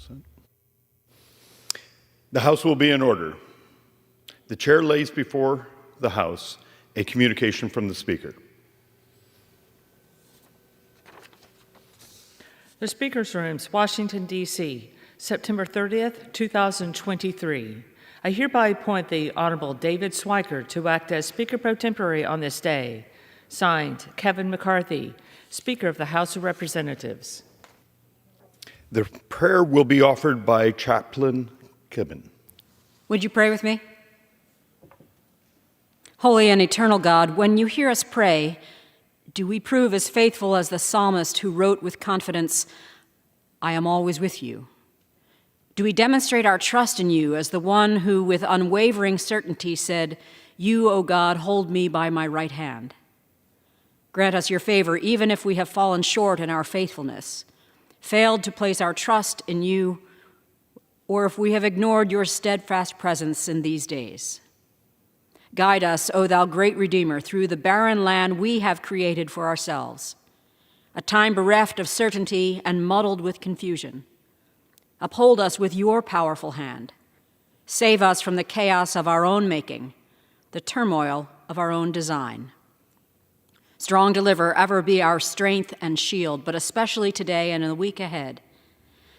present. The House will be in order. The chair lays before the House a communication from the Speaker. The Speaker's Rooms, Washington, D.C., September 30th, 2023. I hereby appoint the Honorable David Swiker to act as Speaker Pro Tempore on this day. Signed, Kevin McCarthy, Speaker of the House of Representatives. The prayer will be offered by Chaplain Kibben. Would you pray with me? Holy and eternal God, when you hear us pray, do we prove as faithful as the psalmist who wrote with confidence, "I am always with you"? Do we demonstrate our trust in you as the one who, with unwavering certainty, said, "You, O God, hold me by my right hand"? Grant us your favor, even if we have fallen short in our faithfulness, failed to place our trust in you, or if we have ignored your steadfast presence in these days. Guide us, O thou great Redeemer, through the barren land we have created for ourselves, a time bereft of certainty and muddled with confusion. Uphold us with your powerful hand. Save us from the chaos of our own making, the turmoil of our own design. Strong deliverer, ever be our strength and shield, but especially today and in the week ahead,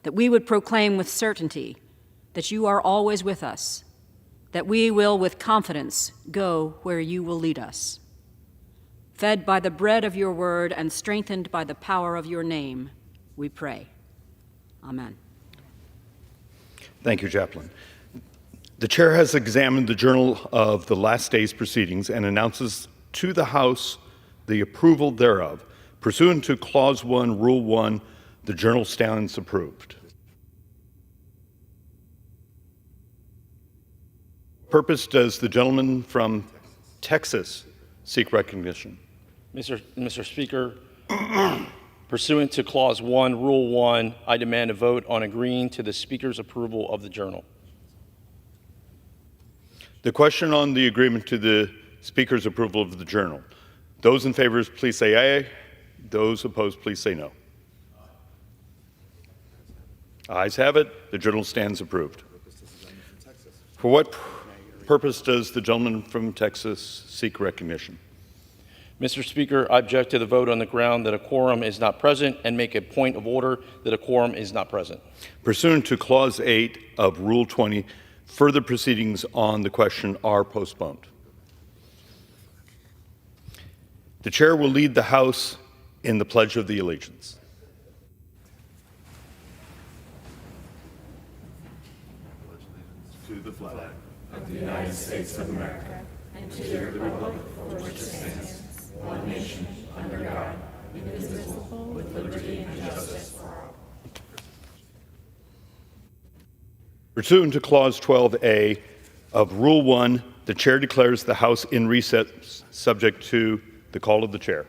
that we would proclaim with certainty that you are always with us, that we will with confidence go where you will lead us. Fed by the bread of your word and strengthened by the power of your name, we pray. Amen. Thank you, Chaplain. The chair has examined the journal of the last day's proceedings and announces to the House the approval thereof. Pursuant to Clause 1, Rule 1, the journal stands approved. Purpose does the gentleman from Texas seek recognition? Mr. Speaker, pursuant to Clause 1, Rule 1, I demand a vote on agreeing to the Speaker's approval of the journal. The question on the agreement to the Speaker's approval of the journal. Those in favor, please say aye. Those opposed, please say no. Ayes have it. The journal stands approved. For what purpose does the gentleman from Texas seek recognition? Mr. Speaker, I object to the vote on the ground that a quorum is not present and make a point of order that a quorum is not present. Pursuant to Clause 8 of Rule 20, further proceedings on the question are postponed. The chair will lead the House in the Pledge of the Allegiance. To the flag of the United States of America, and to the republic for which it stands, one nation, under God, indivisible, with liberty and justice for all. Pursuant to Clause 12A of Rule 1, the chair declares the House in recess, subject to the call of the chair.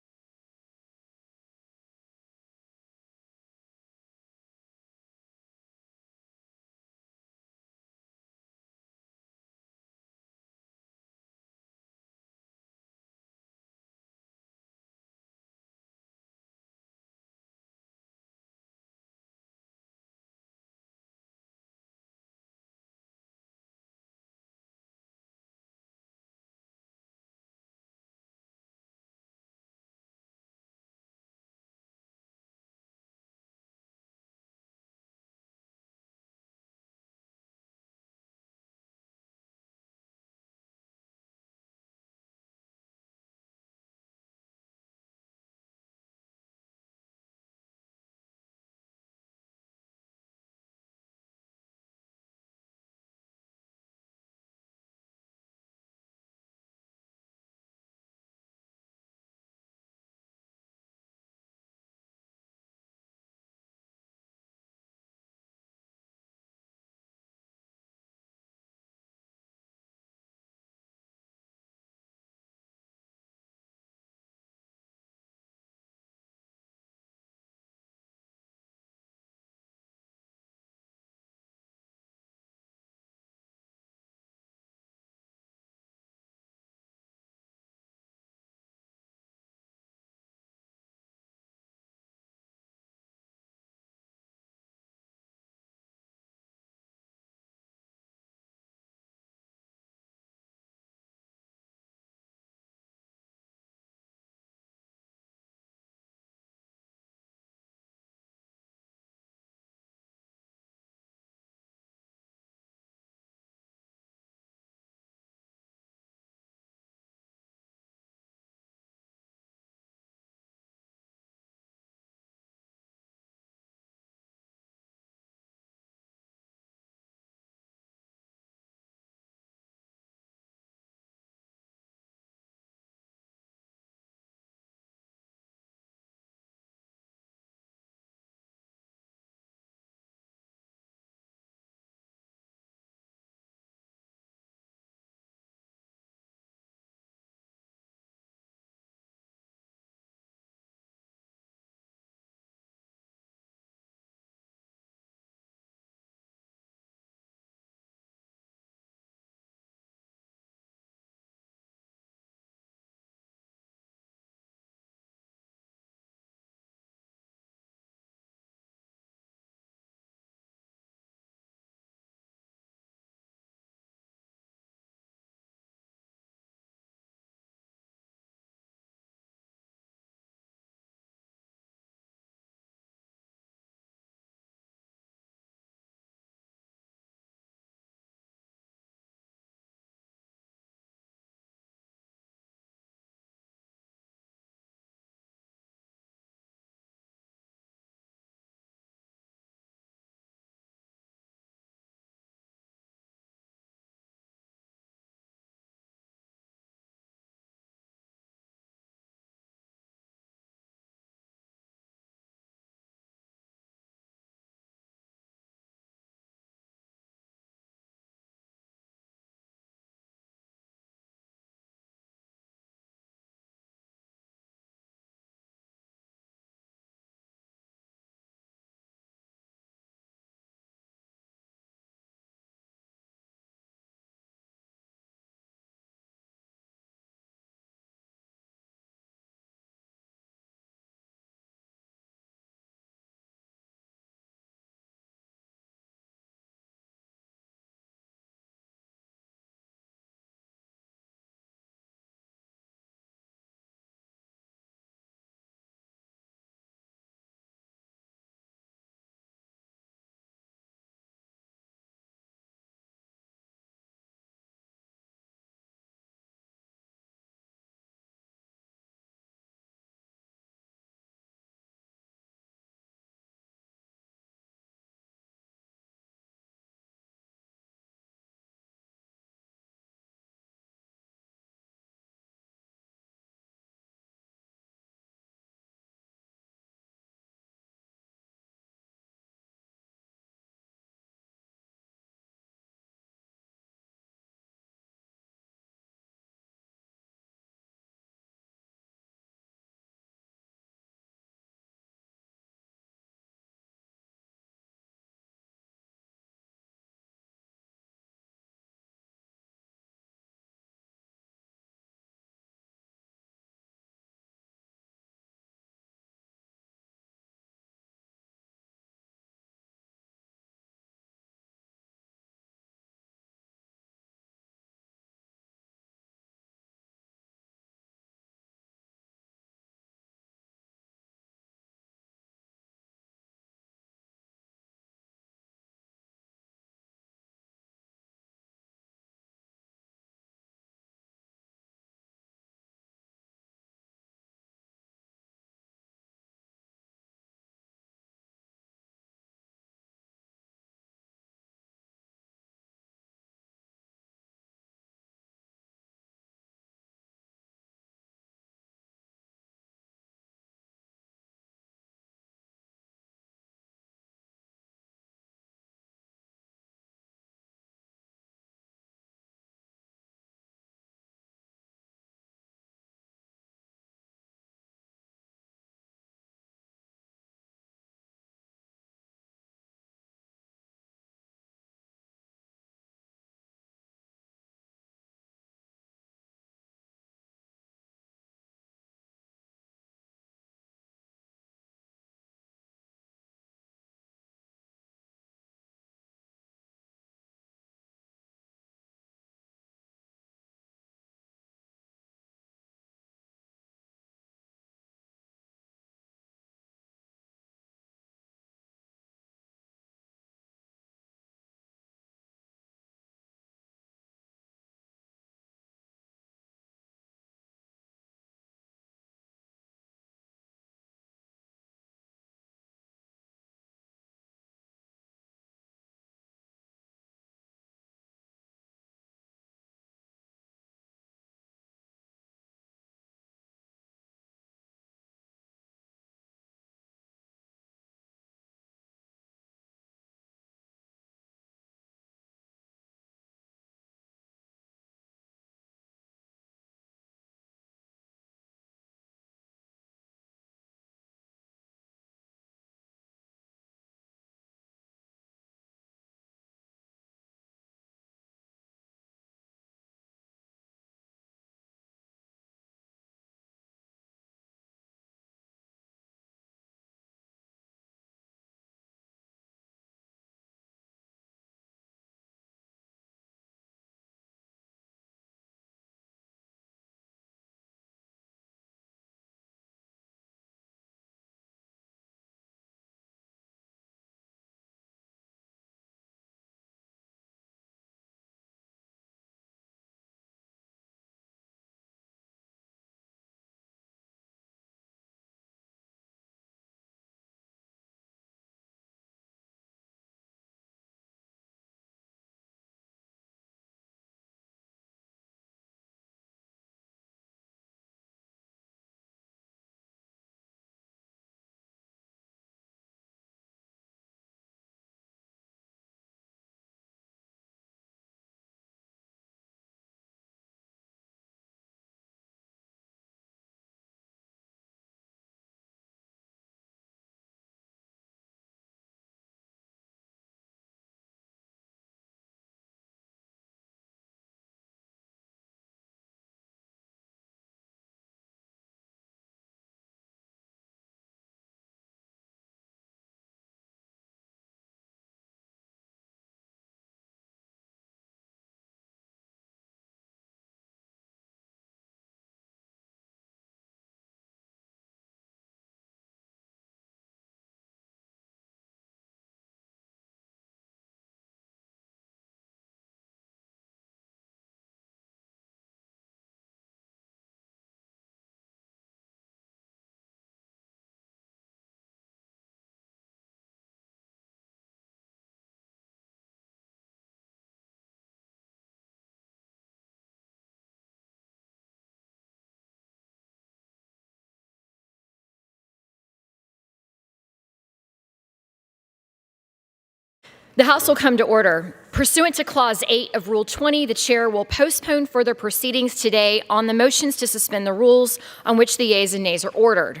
The House will come to order. Pursuant to Clause 8 of Rule 20, the chair will postpone further proceedings today on the motions to suspend the rules on which the yeas and nays are ordered.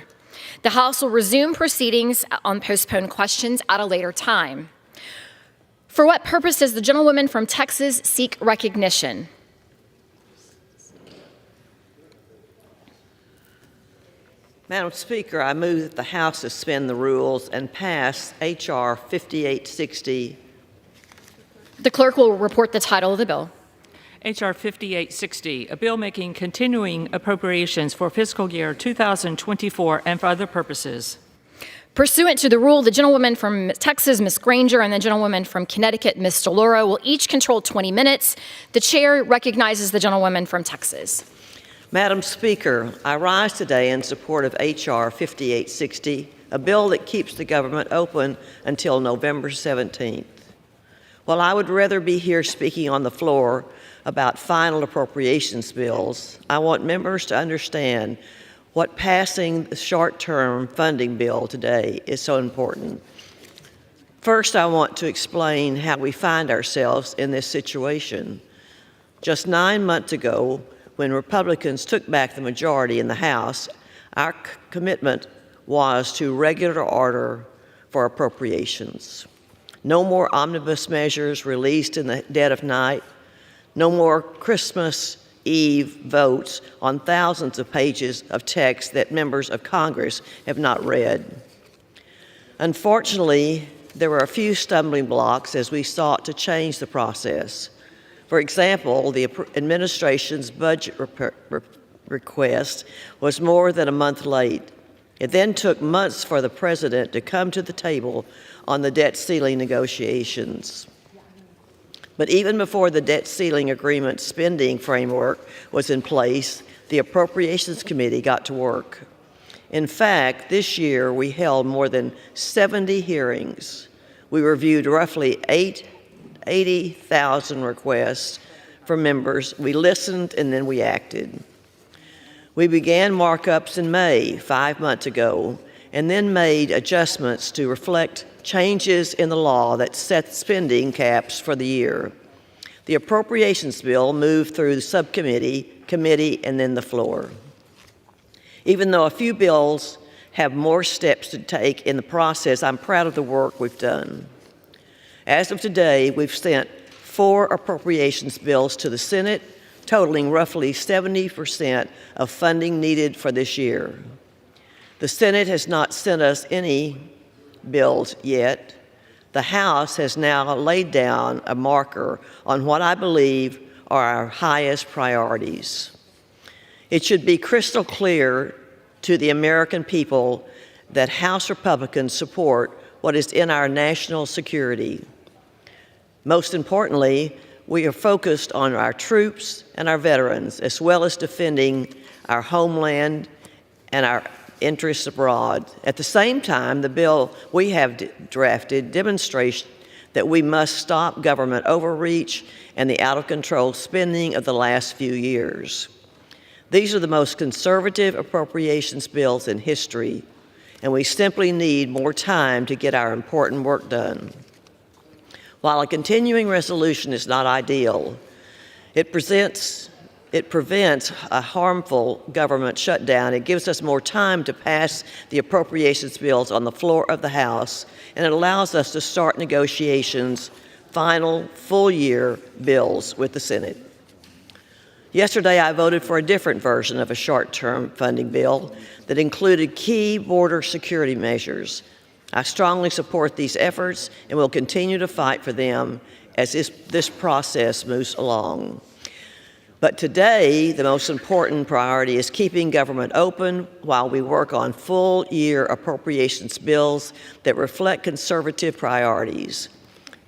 The House will resume proceedings on postponed questions at a later time. For what purpose does the gentlewoman from Texas seek recognition? Madam Speaker, I move that the House suspend the rules and pass H.R. 5860. The clerk will report the title of the bill. H.R. 5860, a bill making continuing appropriations for fiscal year 2024 and for other purposes. Pursuant to the rule, the gentlewoman from Texas, Ms. Granger, and the gentlewoman from Connecticut, Ms. DeLauro, will each control 20 minutes. The chair recognizes the gentlewoman from Texas. Madam Speaker, I rise today in support of H.R. 5860, a bill that keeps the government open until November 17th. While I would rather be here speaking on the floor about final appropriations bills, I want members to understand what passing the short-term funding bill today is so important. First, I want to explain how we find ourselves in this situation. Just 9 months ago, when Republicans took back the majority in the House, our commitment was to regular order for appropriations. No more omnibus measures released in the dead of night. No more Christmas Eve votes on thousands of pages of text that members of Congress have not read. Unfortunately, there were a few stumbling blocks as we sought to change the process. For example, the administration's budget request was more than a month late. It then took months for the president to come to the table on the debt ceiling negotiations. But even before the debt ceiling agreement spending framework was in place, the Appropriations Committee got to work. In fact, this year we held more than 70 hearings. We reviewed roughly 80,000 requests from members. We listened and then we acted. We began markups in May, 5 months ago, and then made adjustments to reflect changes in the law that set spending caps for the year. The appropriations bill moved through the subcommittee, committee, and then the floor. Even though a few bills have more steps to take in the process, I'm proud of the work we've done. As of today, we've sent 4 appropriations bills to the Senate, totaling roughly 70% of funding needed for this year. The Senate has not sent us any bills yet. The House has now laid down a marker on what I believe are our highest priorities. It should be crystal clear to the American people that House Republicans support what is in our national security. Most importantly, we are focused on our troops and our veterans, as well as defending our homeland and our interests abroad. At the same time, the bill we have drafted demonstrates that we must stop government overreach and the out-of-control spending of the last few years. These are the most conservative appropriations bills in history, and we simply need more time to get our important work done. While a continuing resolution is not ideal, it prevents a harmful government shutdown. It gives us more time to pass the appropriations bills on the floor of the House, and it allows us to start negotiations, final full-year bills with the Senate. Yesterday, I voted for a different version of a short-term funding bill that included key border security measures. I strongly support these efforts and will continue to fight for them as this process moves along. But today, the most important priority is keeping government open while we work on full-year appropriations bills that reflect conservative priorities.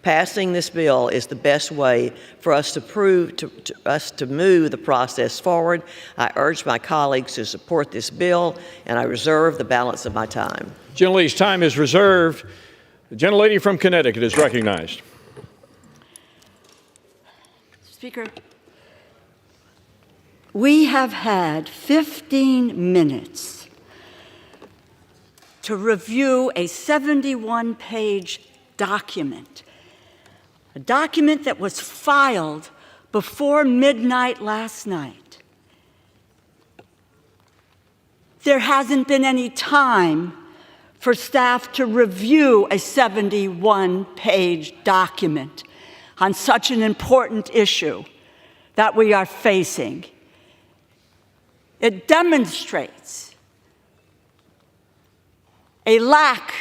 Passing this bill is the best way for us to move the process forward. I urge my colleagues to support this bill, and I reserve the balance of my time. Gentlelady's time is reserved. The gentlelady from Connecticut is recognized. Speaker, we have had 15 minutes to review a 71-page document a document that was filed before midnight last night. There hasn't been any time for staff to review a 71-page document on such an important issue that we are facing. It demonstrates a lack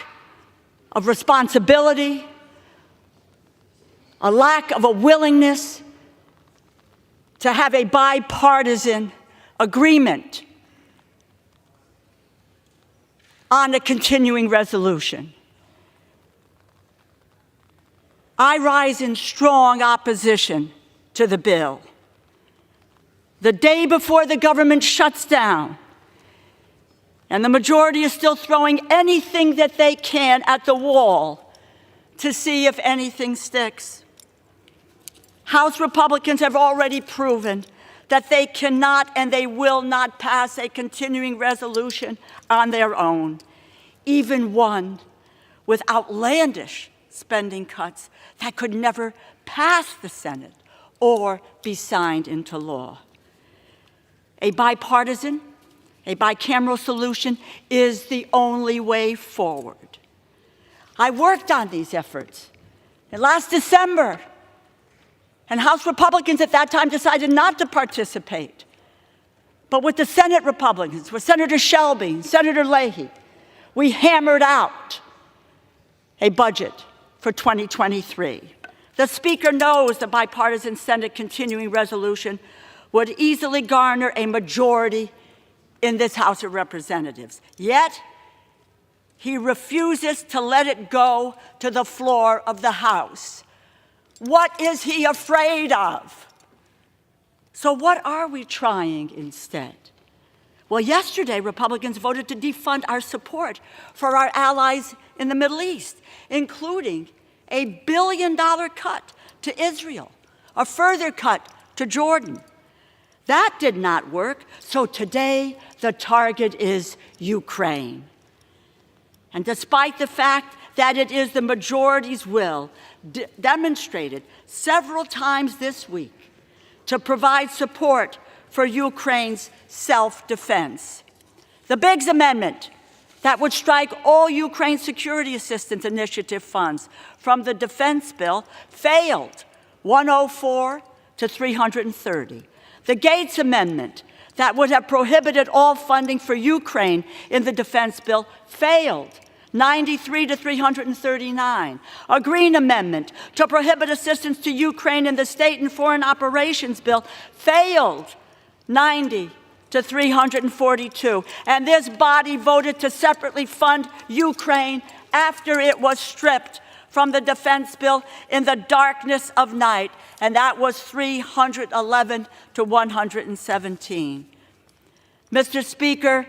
of responsibility, a lack of a willingness to have a bipartisan agreement on a continuing resolution. I rise in strong opposition to the bill. The day before the government shuts down, and the majority is still throwing anything that they can at the wall to see if anything sticks. House Republicans have already proven that they cannot and they will not pass a continuing resolution on their own, even one with outlandish spending cuts that could never pass the Senate or be signed into law. A bipartisan, a bicameral solution is the only way forward. I worked on these efforts. And last December, and House Republicans at that time decided not to participate. But with the Senate Republicans, with Senator Shelby and Senator Leahy, we hammered out a budget for 2023. The Speaker knows the bipartisan Senate continuing resolution would easily garner a majority in this House of Representatives. Yet, he refuses to let it go to the floor of the House. What is he afraid of? So what are we trying instead? Well, yesterday, Republicans voted to defund our support for our allies in the Middle East, including a $1 billion cut to Israel, a further cut to Jordan. That did not work, so today the target is Ukraine. And despite the fact that it is the majority's will, demonstrated several times this week, to provide support for Ukraine's self-defense. The Biggs Amendment that would strike all Ukraine Security Assistance Initiative funds from the defense bill failed, 104 to 330. The Gates Amendment that would have prohibited all funding for Ukraine in the defense bill failed, 93 to 339. A Green Amendment to prohibit assistance to Ukraine in the State and Foreign Operations Bill failed, 90 to 342. And this body voted to separately fund Ukraine after it was stripped from the defense bill in the darkness of night, and that was 311 to 117. Mr. Speaker,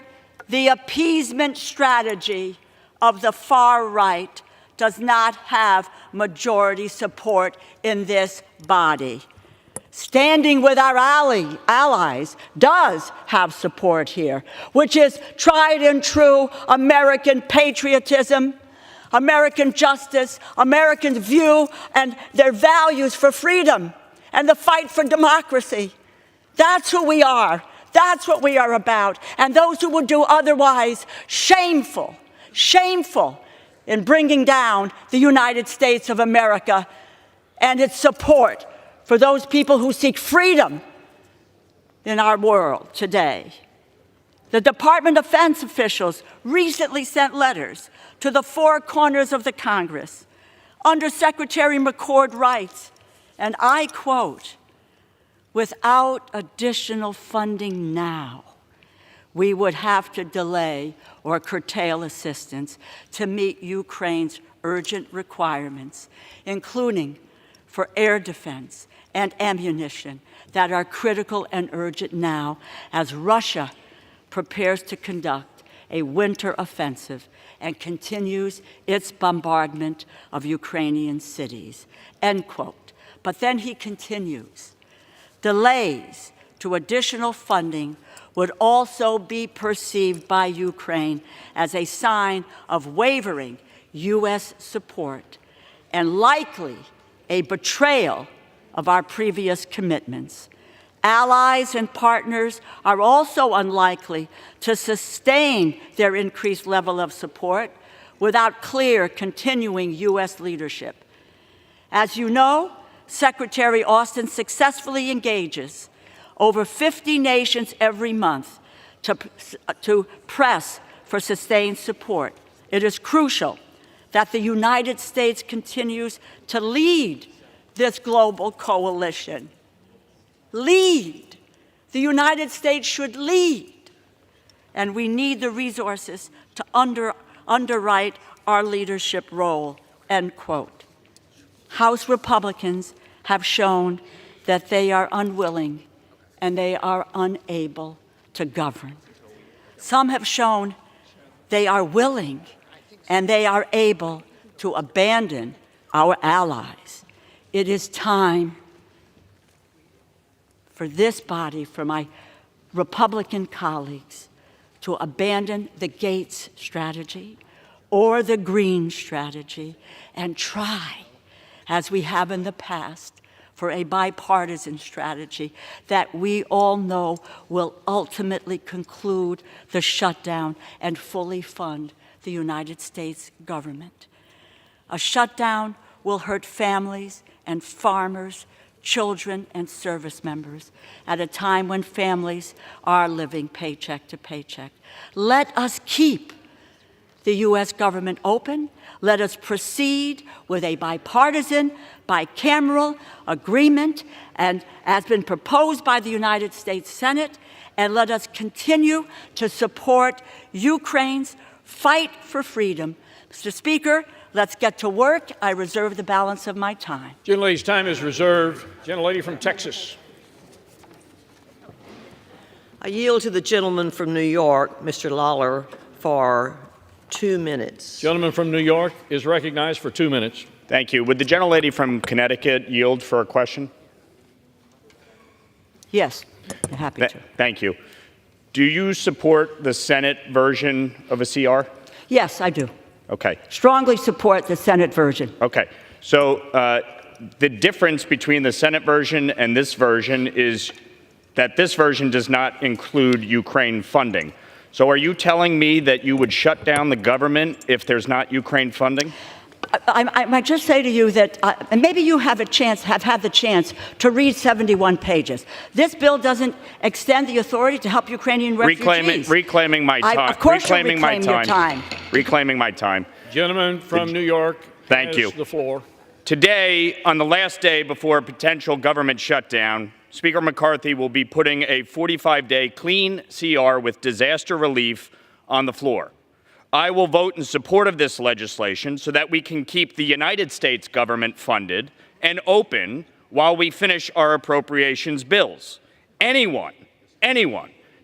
the appeasement strategy of the far right does not have majority support in this body. Standing with our allies does have support here, which is tried and true American patriotism, American justice, American view and their values for freedom and the fight for democracy. That's who we are. That's what we are about. And those who would do otherwise, shameful in bringing down the United States of America and its support for those people who seek freedom in our world today. The Department of Defense officials recently sent letters to the four corners of the Congress. Undersecretary McCord writes, and I quote, "Without additional funding now, we would have to delay or curtail assistance to meet Ukraine's urgent requirements, including for air defense and ammunition that are critical and urgent now as Russia prepares to conduct a winter offensive and continues its bombardment of Ukrainian cities," end quote. But then he continues, delays to additional funding would also be perceived by Ukraine as a sign of wavering U.S. support and likely a betrayal of our previous commitments. Allies and partners are also unlikely to sustain their increased level of support without clear, continuing U.S. leadership. As you know, Secretary Austin successfully engages over 50 nations every month to press for sustained support. It is crucial that the United States continues to lead this global coalition. Lead. The United States should lead. And we need the resources to underwrite our leadership role, end quote. House Republicans have shown that they are unwilling and they are unable to govern. Some have shown they are willing and they are able to abandon our allies. It is time for this body, for my Republican colleagues, to abandon the Gates strategy or the Green strategy and try, as we have in the past, for a bipartisan strategy that we all know will ultimately conclude the shutdown and fully fund the United States government. A shutdown will hurt families and farmers, children and service members at a time when families are living paycheck to paycheck. Let us keep the U.S. government open. Let us proceed with a bipartisan, bicameral agreement, and as been proposed by the United States Senate, and let us continue to support Ukraine's fight for freedom. Mr. Speaker, let's get to work. I reserve the balance of my time. Gentlelady's time is reserved. Gentlelady from Texas. I yield to the gentleman from New York, Mr. Lawler, for 2 minutes. Gentleman from New York is recognized for 2 minutes. Thank you. Would the gentlelady from Connecticut yield for a question? Yes, I'm happy to. Thank you. Do you support the Senate version of a CR? Yes, I do. Okay. Strongly support the Senate version. Okay. So the difference between the Senate version and this version is that this version does not include Ukraine funding. So are you telling me that you would shut down the government if there's not Ukraine funding? I might just say to you that, and maybe you have had the chance to read 71 pages. This bill doesn't extend the authority to help Ukrainian refugees. Reclaiming my time. Of course you'll reclaim your time. Reclaiming my time. Gentleman from New York Thank has you. the floor. Today, on the last day before a potential government shutdown, Speaker McCarthy will be putting a 45-day clean CR with disaster relief on the floor. I will vote in support of this legislation so that we can keep the United States government funded and open while we finish our appropriations bills. Anyone,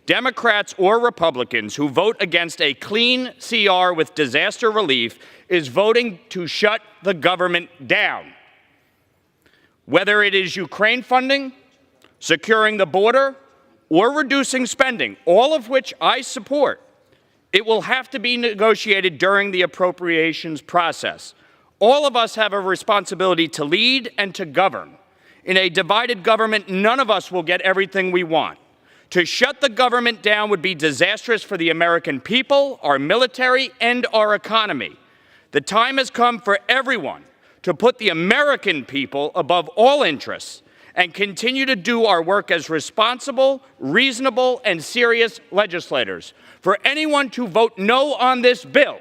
Democrats or Republicans who vote against a clean CR with disaster relief is voting to shut the government down. Whether it is Ukraine funding, securing the border, or reducing spending, all of which I support, it will have to be negotiated during the appropriations process. All of us have a responsibility to lead and to govern. In a divided government, none of us will get everything we want. To shut the government down would be disastrous for the American people, our military, and our economy. The time has come for everyone to put the American people above all interests and continue to do our work as responsible, reasonable, and serious legislators. For anyone to vote no on this bill,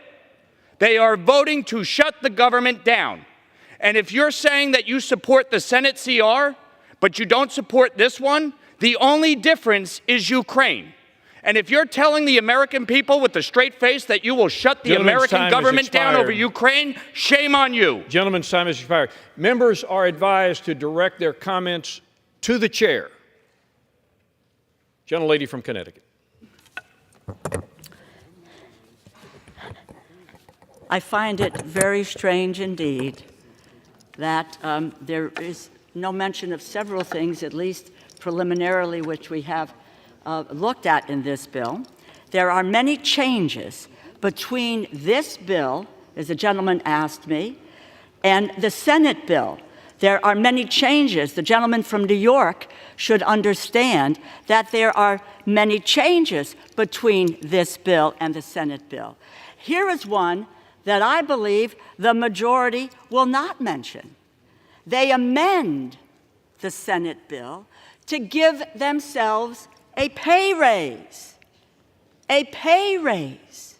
they are voting to shut the government down. And if you're saying that you support the Senate CR, but you don't support this one, the only difference is Ukraine. And if you're telling the American people with a straight face that you will shut the American government down over Ukraine, shame on you. Gentleman's time has expired. Members are advised to direct their comments to the chair. Gentlelady from Connecticut. I find it very strange indeed that there is no mention of several things, at least preliminarily, which we have looked at in this bill. There are many changes between this bill, as the gentleman asked me, and the Senate bill. There are many changes. The gentleman from New York should understand that there are many changes between this bill and the Senate bill. Here is one that I believe the majority will not mention. They amend the Senate bill to give themselves a pay raise. A pay raise.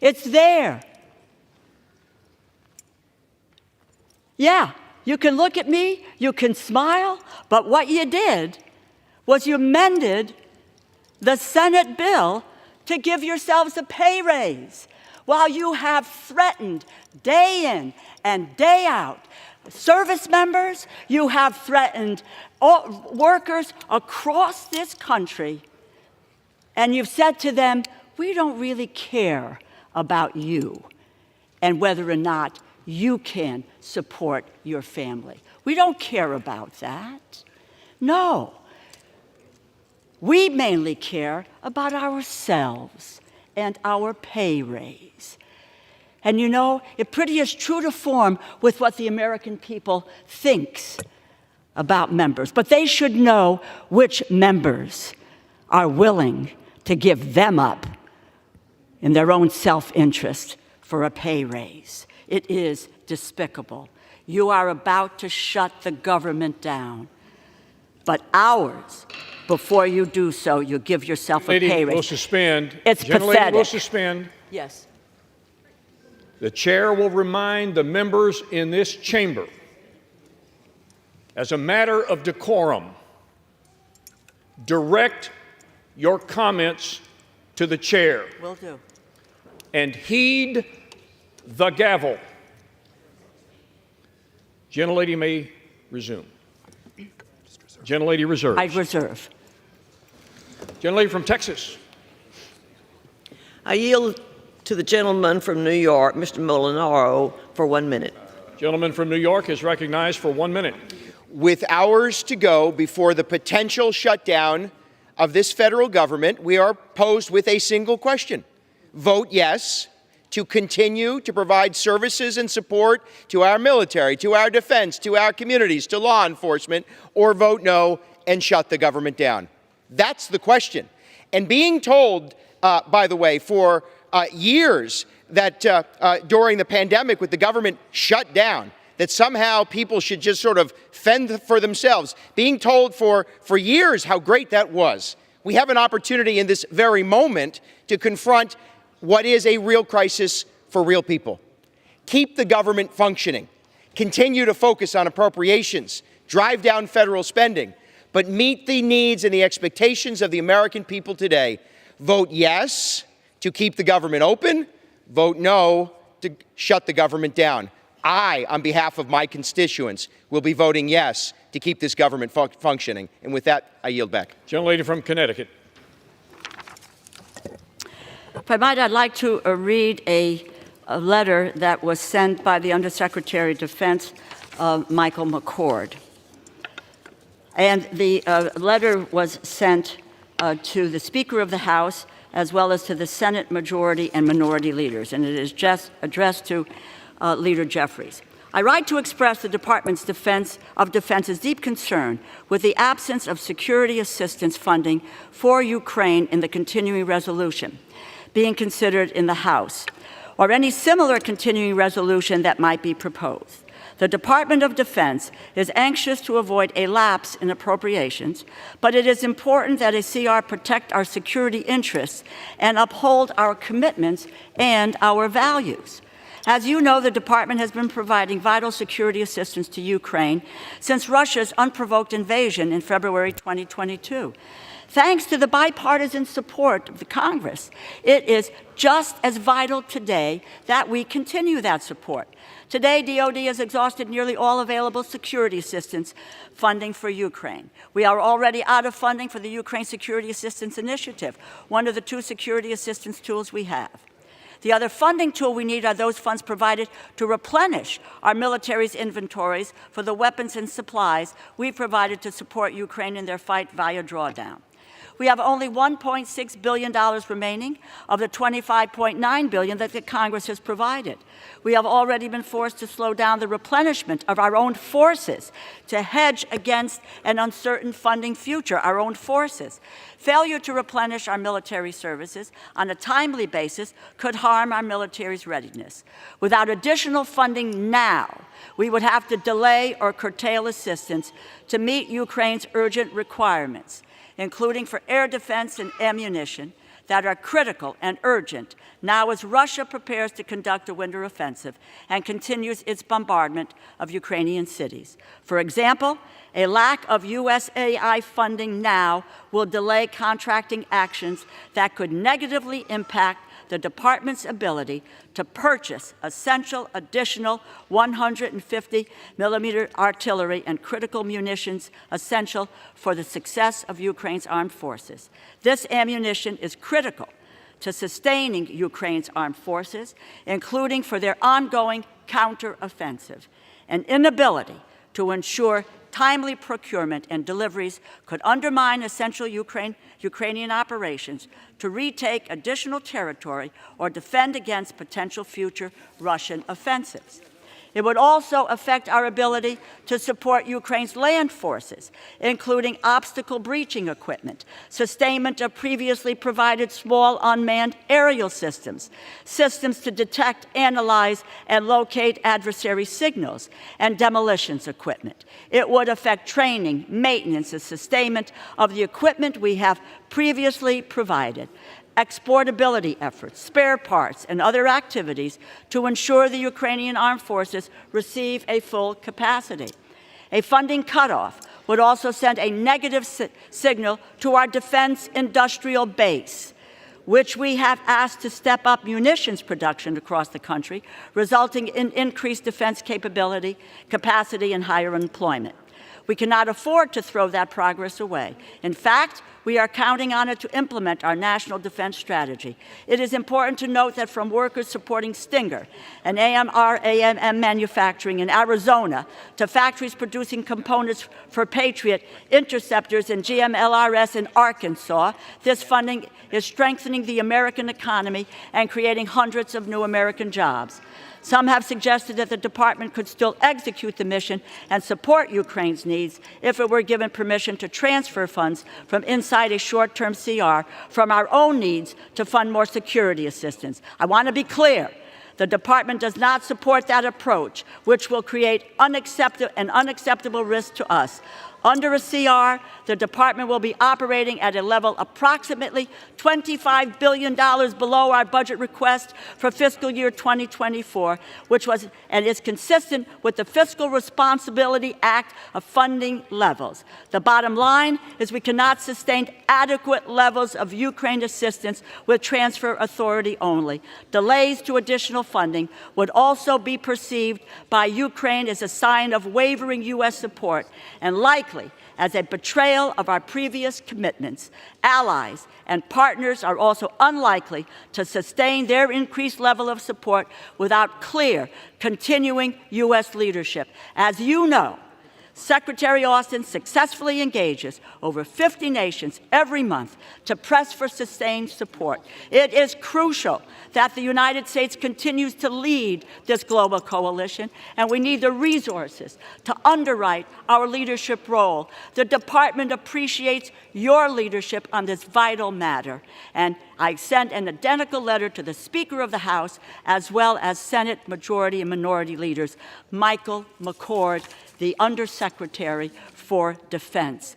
It's there. Yeah, you can look at me, you can smile, but what you did was you amended the Senate bill to give yourselves a pay raise, while you have threatened day in and day out service members, you have threatened workers across this country, and you've said to them, we don't really care about you and whether or not you can support your family. We don't care about that. No. We mainly care about ourselves and our pay raise. And you know, it pretty is true to form with what the American people thinks about members. But they should know which members are willing to give them up in their own self-interest for a pay raise. It is despicable. You are about to shut the government down. But hours before you do so, you give yourself a pay raise. Will suspend. It's pathetic. Will suspend. Yes. The chair will remind the members in this chamber, as a matter of decorum, direct your comments to the chair. Will do. And heed the gavel. Gentlelady may resume. Gentlelady reserves. I reserve. Gentlelady from Texas. I yield to the gentleman from New York, Mr. Molinaro, for 1 minute. Gentleman from New York is recognized for 1 minute. With hours to go before the potential shutdown of this federal government, we are posed with a single question. Vote yes to continue to provide services and support to our military, to our defense, to our communities, to law enforcement, or vote no and shut the government down. That's the question. And being told, by the way, for years that during the pandemic with the government shut down, that somehow people should just sort of fend for themselves, being told for years how great that was. We have an opportunity in this very moment to confront what is a real crisis for real people. Keep the government functioning. Continue to focus on appropriations. Drive down federal spending. But meet the needs and the expectations of the American people today. Vote yes to keep the government open. Vote no to shut the government down. I, on behalf of my constituents, will be voting yes to keep this government functioning. And with that, I yield back. Gentlelady from Connecticut. If I might, I'd like to read a letter that was sent by the Undersecretary of Defense, Michael McCord. And the letter was sent to the Speaker of the House as well as to the Senate majority and minority leaders, and it is just addressed to Leader Jeffries. I write to express the Department's Defense's deep concern with the absence of security assistance funding for Ukraine in the continuing resolution being considered in the House, or any similar continuing resolution that might be proposed. The Department of Defense is anxious to avoid a lapse in appropriations, but it is important that a CR protect our security interests and uphold our commitments and our values. As you know, the Department has been providing vital security assistance to Ukraine since Russia's unprovoked invasion in February 2022. Thanks to the bipartisan support of the Congress, it is just as vital today that we continue that support. Today, DoD has exhausted nearly all available security assistance funding for Ukraine. We are already out of funding for the Ukraine Security Assistance Initiative, one of the 2 security assistance tools we have. The other funding tool we need are those funds provided to replenish our military's inventories for the weapons and supplies we provided to support Ukraine in their fight via drawdown. We have only $1.6 billion remaining of the $25.9 billion that the Congress has provided. We have already been forced to slow down the replenishment of our own forces to hedge against an uncertain funding future, our own forces. Failure to replenish our military services on a timely basis could harm our military's readiness. Without additional funding now, we would have to delay or curtail assistance to meet Ukraine's urgent requirements, including for air defense and ammunition that are critical and urgent now as Russia prepares to conduct a winter offensive and continues its bombardment of Ukrainian cities. For example, a lack of USAI funding now will delay contracting actions that could negatively impact the department's ability to purchase essential additional 150mm artillery and critical munitions essential for the success of Ukraine's armed forces. This ammunition is critical to sustaining Ukraine's armed forces, including for their ongoing counteroffensive. An inability to ensure timely procurement and deliveries could undermine essential Ukrainian operations to retake additional territory or defend against potential future Russian offensives. It would also affect our ability to support Ukraine's land forces, including obstacle breaching equipment, sustainment of previously provided small unmanned aerial systems, systems to detect, analyze, and locate adversary signals, and demolitions equipment. It would affect training, maintenance, and sustainment of the equipment we have previously provided, exportability efforts, spare parts, and other activities to ensure the Ukrainian armed forces receive a full capacity. A funding cutoff would also send a negative signal to our defense industrial base, which we have asked to step up munitions production across the country, resulting in increased defense capability, capacity, and higher employment. We cannot afford to throw that progress away. In fact, we are counting on it to implement our national defense strategy. It is important to note that from workers supporting Stinger and AMR/AMM manufacturing in Arizona to factories producing components for Patriot, interceptors, and GMLRS in Arkansas, this funding is strengthening the American economy and creating hundreds of new American jobs. Some have suggested that the department could still execute the mission and support Ukraine's needs if it were given permission to transfer funds from inside a short-term CR from our own needs to fund more security assistance. I want to be clear. The department does not support that approach, which will create an unacceptable risk to us. Under a CR, the department will be operating at a level approximately $25 billion below our budget request for fiscal year 2024, which was and is consistent with the Fiscal Responsibility Act of funding levels. The bottom line is we cannot sustain adequate levels of Ukraine assistance with transfer authority only. Delays to additional funding would also be perceived by Ukraine as a sign of wavering U.S. support and likely as a betrayal of our previous commitments. Allies and partners are also unlikely to sustain their increased level of support without clear, continuing U.S. leadership. As you know, Secretary Austin successfully engages over 50 nations every month to press for sustained support. It is crucial that the United States continues to lead this global coalition, and we need the resources to underwrite our leadership role. The Department appreciates your leadership on this vital matter, and I sent an identical letter to the Speaker of the House as well as Senate Majority and Minority Leaders, Michael McCord, the Undersecretary for Defense.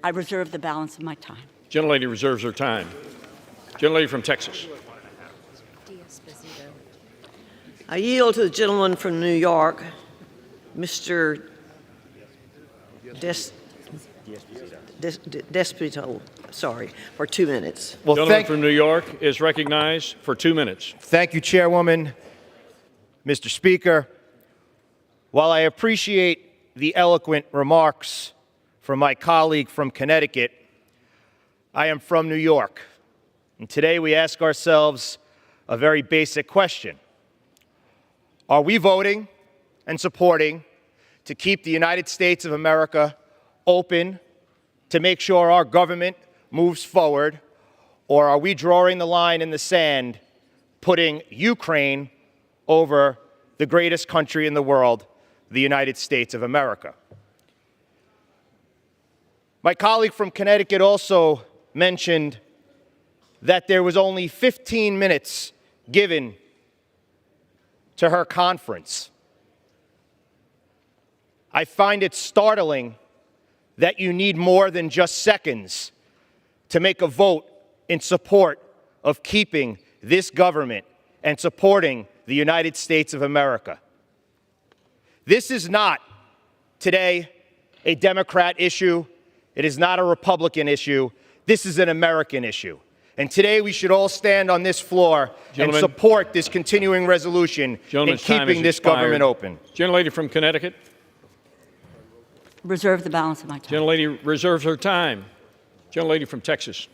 I reserve the balance of my time. Gentlelady reserves her time. Gentlelady from Texas. I yield to the gentleman from New York, Mr. Despito, for 2 minutes. Well, gentleman from New York is recognized for 2 minutes. Thank you, Chairwoman. Mr. Speaker, while I appreciate the eloquent remarks from my colleague from Connecticut, I am from New York, and today we ask ourselves a very basic question. Are we voting and supporting to keep the United States of America open to make sure our government moves forward, or are we drawing the line in the sand, putting Ukraine over the greatest country in the world, the United States of America? My colleague from Connecticut also mentioned that there was only 15 minutes given to her conference. I find it startling that you need more than just seconds to make a vote in support of keeping this government and supporting the United States of America. This is not, today, a Democrat issue. It is not a Republican issue. This is an American issue. And today we should all stand on this floor and support this continuing resolution in keeping this government open. Gentlelady from Connecticut. Reserve the balance of my time. Gentlelady reserves her time. Gentlelady from Texas.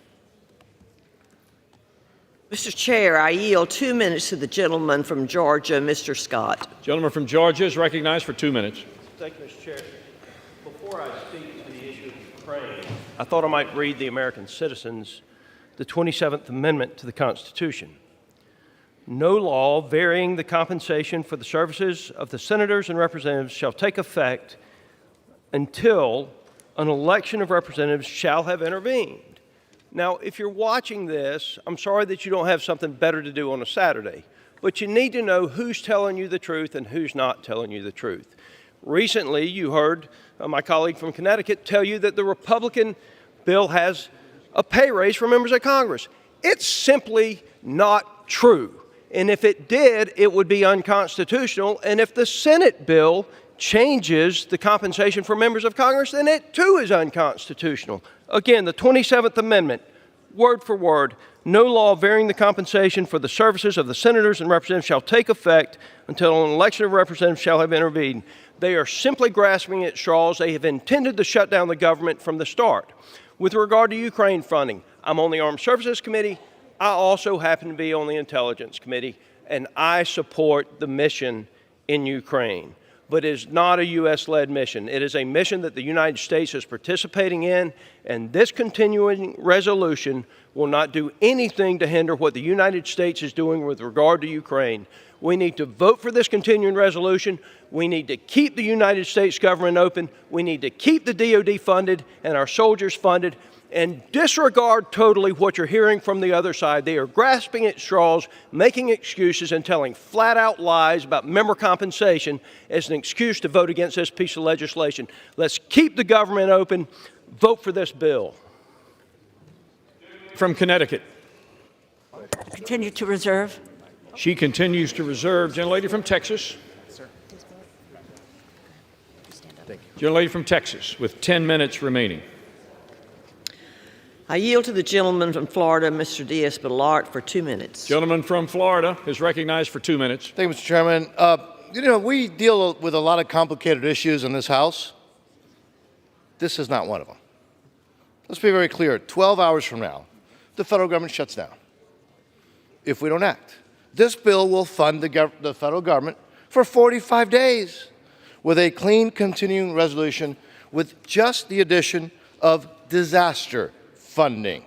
Mr. Chair, I yield 2 minutes to the gentleman from Georgia, Mr. Scott. Gentleman from Georgia is recognized for 2 minutes. Thank you, Mr. Chair. Before I speak to the issue of Ukraine, I thought I might read the American citizens the 27th Amendment to the Constitution. No law varying the compensation for the services of the senators and representatives shall take effect until an election of representatives shall have intervened. Now, if you're watching this, I'm sorry that you don't have something better to do on a Saturday, but you need to know who's telling you the truth and who's not telling you the truth. Recently, you heard my colleague from Connecticut tell you that the Republican bill has a pay raise for members of Congress. It's simply not true. And if it did, it would be unconstitutional. And if the Senate bill changes the compensation for members of Congress, then it too is unconstitutional. Again, the 27th Amendment, word for word, no law varying the compensation for the services of the senators and representatives shall take effect until an election of representatives shall have intervened. They are simply grasping at straws. They have intended to shut down the government from the start. With regard to Ukraine funding, I'm on the Armed Services Committee. I also happen to be on the Intelligence Committee, and I support the mission in Ukraine. But it is not a U.S.-led mission. It is a mission that the United States is participating in, and this continuing resolution will not do anything to hinder what the United States is doing with regard to Ukraine. We need to vote for this continuing resolution. We need to keep the United States government open. We need to keep the DOD funded and our soldiers funded, and disregard totally what you're hearing from the other side. They are grasping at straws, making excuses, and telling flat-out lies about member compensation as an excuse to vote against this piece of legislation. Let's keep the government open. Vote for this bill. From Connecticut. Continue to reserve. She continues to reserve. Gentlelady from Texas. Gentlelady from Texas with 10 minutes remaining. I yield to the gentleman from Florida, Mr. Diaz-Balart, for 2 minutes. Gentleman from Florida is recognized for 2 minutes. Thank you, Mr. Chairman. You know, we deal with a lot of complicated issues in this House. This is not one of them. Let's be very clear. 12 hours from now, the federal government shuts down if we don't act. This bill will fund the federal government for 45 days with a clean continuing resolution with just the addition of disaster funding.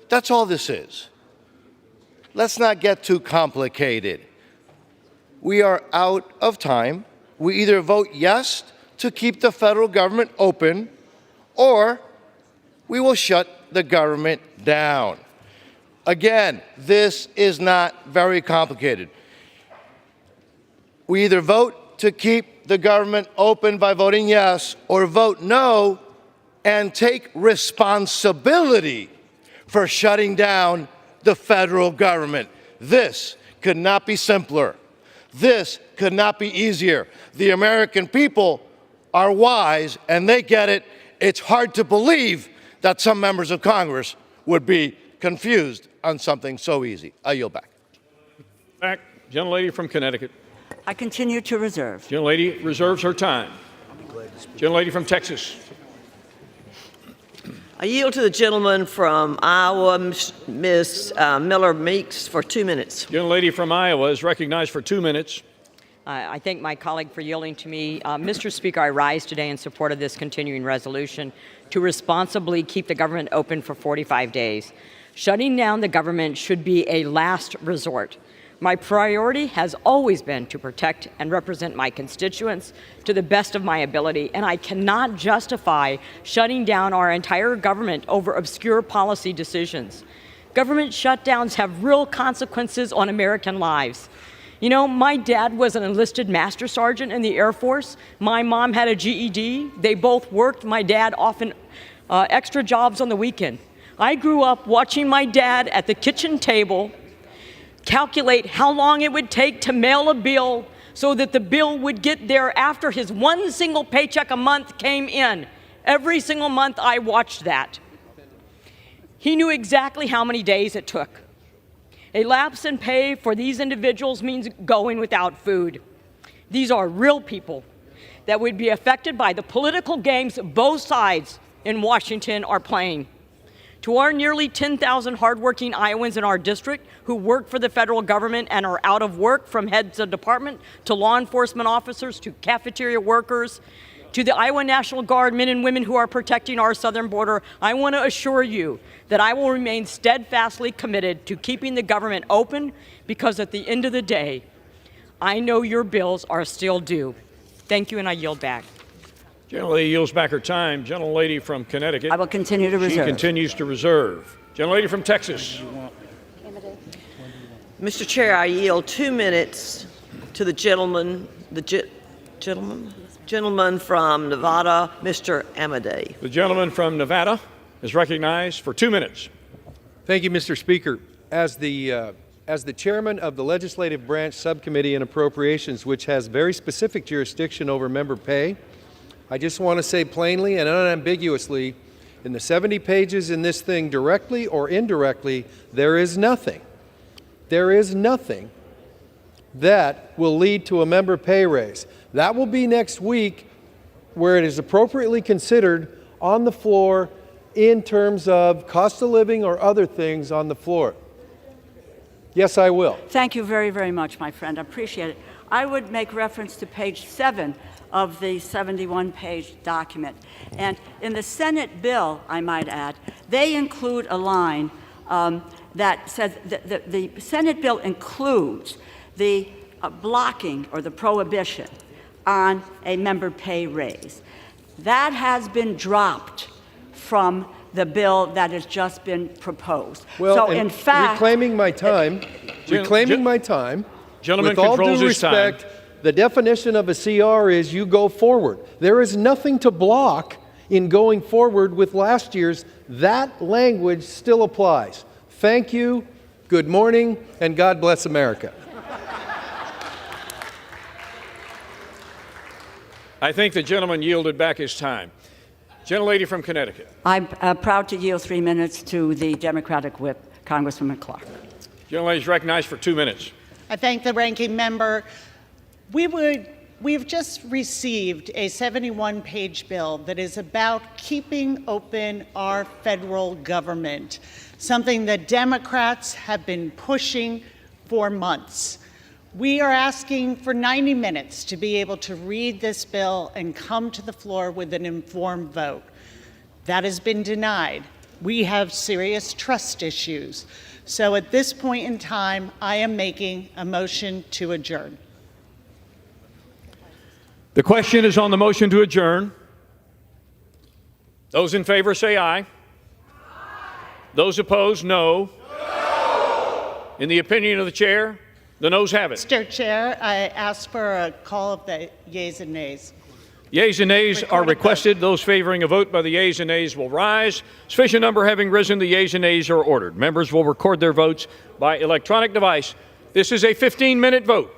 That's all this is. Let's not get too complicated. We are out of time. We either vote yes to keep the federal government open, or we will shut the government down. Again, this is not very complicated. We either vote to keep the government open by voting yes, or vote no and take responsibility for shutting down the federal government. This could not be simpler. This could not be easier. The American people are wise and they get it. It's hard to believe that some members of Congress would be confused on something so easy. I yield back. Back. Gentlelady from Connecticut. I continue to reserve. Gentlelady reserves her time. Gentlelady from Texas. I yield to the gentleman from Iowa, Ms. Miller Meeks, for 2 minutes. Gentlelady from Iowa is recognized for 2 minutes. I thank my colleague for yielding to me. Mr. Speaker, I rise today in support of this continuing resolution to responsibly keep the government open for 45 days. Shutting down the government should be a last resort. My priority has always been to protect and represent my constituents to the best of my ability, and I cannot justify shutting down our entire government over obscure policy decisions. Government shutdowns have real consequences on American lives. You know, my dad was an enlisted master sergeant in the Air Force. My mom had a GED. They both worked. My dad often extra jobs on the weekend. I grew up watching my dad at the kitchen table calculate how long it would take to mail a bill so that the bill would get there after his one single paycheck a month came in. Every single month I watched that. He knew exactly how many days it took. A lapse in pay for these individuals means going without food. These are real people that would be affected by the political games both sides in Washington are playing. To our nearly 10,000 hardworking Iowans in our district who work for the federal government and are out of work, from heads of department to law enforcement officers to cafeteria workers, to the Iowa National Guard men and women who are protecting our southern border, I want to assure you that I will remain steadfastly committed to keeping the government open, because at the end of the day, I know your bills are still due. Thank you, and I yield back. Gentlelady yields back her time. Gentlelady from Connecticut. I will continue to reserve. She continues to reserve. Gentlelady from Texas. Mr. Chair, I yield 2 minutes to the gentleman from Nevada, Mr. Amadei. The gentleman from Nevada is recognized for 2 minutes. Thank you, Mr. Speaker. As the chairman of the Legislative Branch Subcommittee on Appropriations, which has very specific jurisdiction over member pay, I just want to say plainly and unambiguously, in the 70 pages in this thing, directly or indirectly, there is nothing that will lead to a member pay raise. That will be next week, where it is appropriately considered on the floor in terms of cost of living or other things on the floor. Yes, I will. Thank you very, very much, my friend. I appreciate it. I would make reference to page 7 of the 71-page document. And in the Senate bill, I might add, they include a line that says that the Senate bill includes the blocking or the prohibition on a member pay raise. That has been dropped from the bill that has just been proposed. Well, so in fact, reclaiming my time, Gentleman with all controls due his time. respect, the definition of a CR is you go forward. There is nothing to block in going forward with last year's. That language still applies. Thank you, good morning, and God bless America. I think the gentleman yielded back his time. Gentlelady from Connecticut. I'm proud to yield 3 minutes to the Democratic whip, Congresswoman Clark. Gentlelady is recognized for 2 minutes. I thank the ranking member. We've just received a 71-page bill that is about keeping open our federal government, something that Democrats have been pushing for months. We are asking for 90 minutes to be able to read this bill and come to the floor with an informed vote. That has been denied. We have serious trust issues. So at this point in time, I am making a motion to adjourn. The question is on the motion to adjourn. Those in favor say aye. Those opposed, no. In the opinion of the chair, the noes have it. Mr. Chair, I ask for a call of the yeas and nays. Yeas and nays are requested. Those favoring a vote by the yeas and nays will rise. Sufficient number having risen, the yeas and nays are ordered. Members will record their votes by electronic device. This is a 15-minute vote.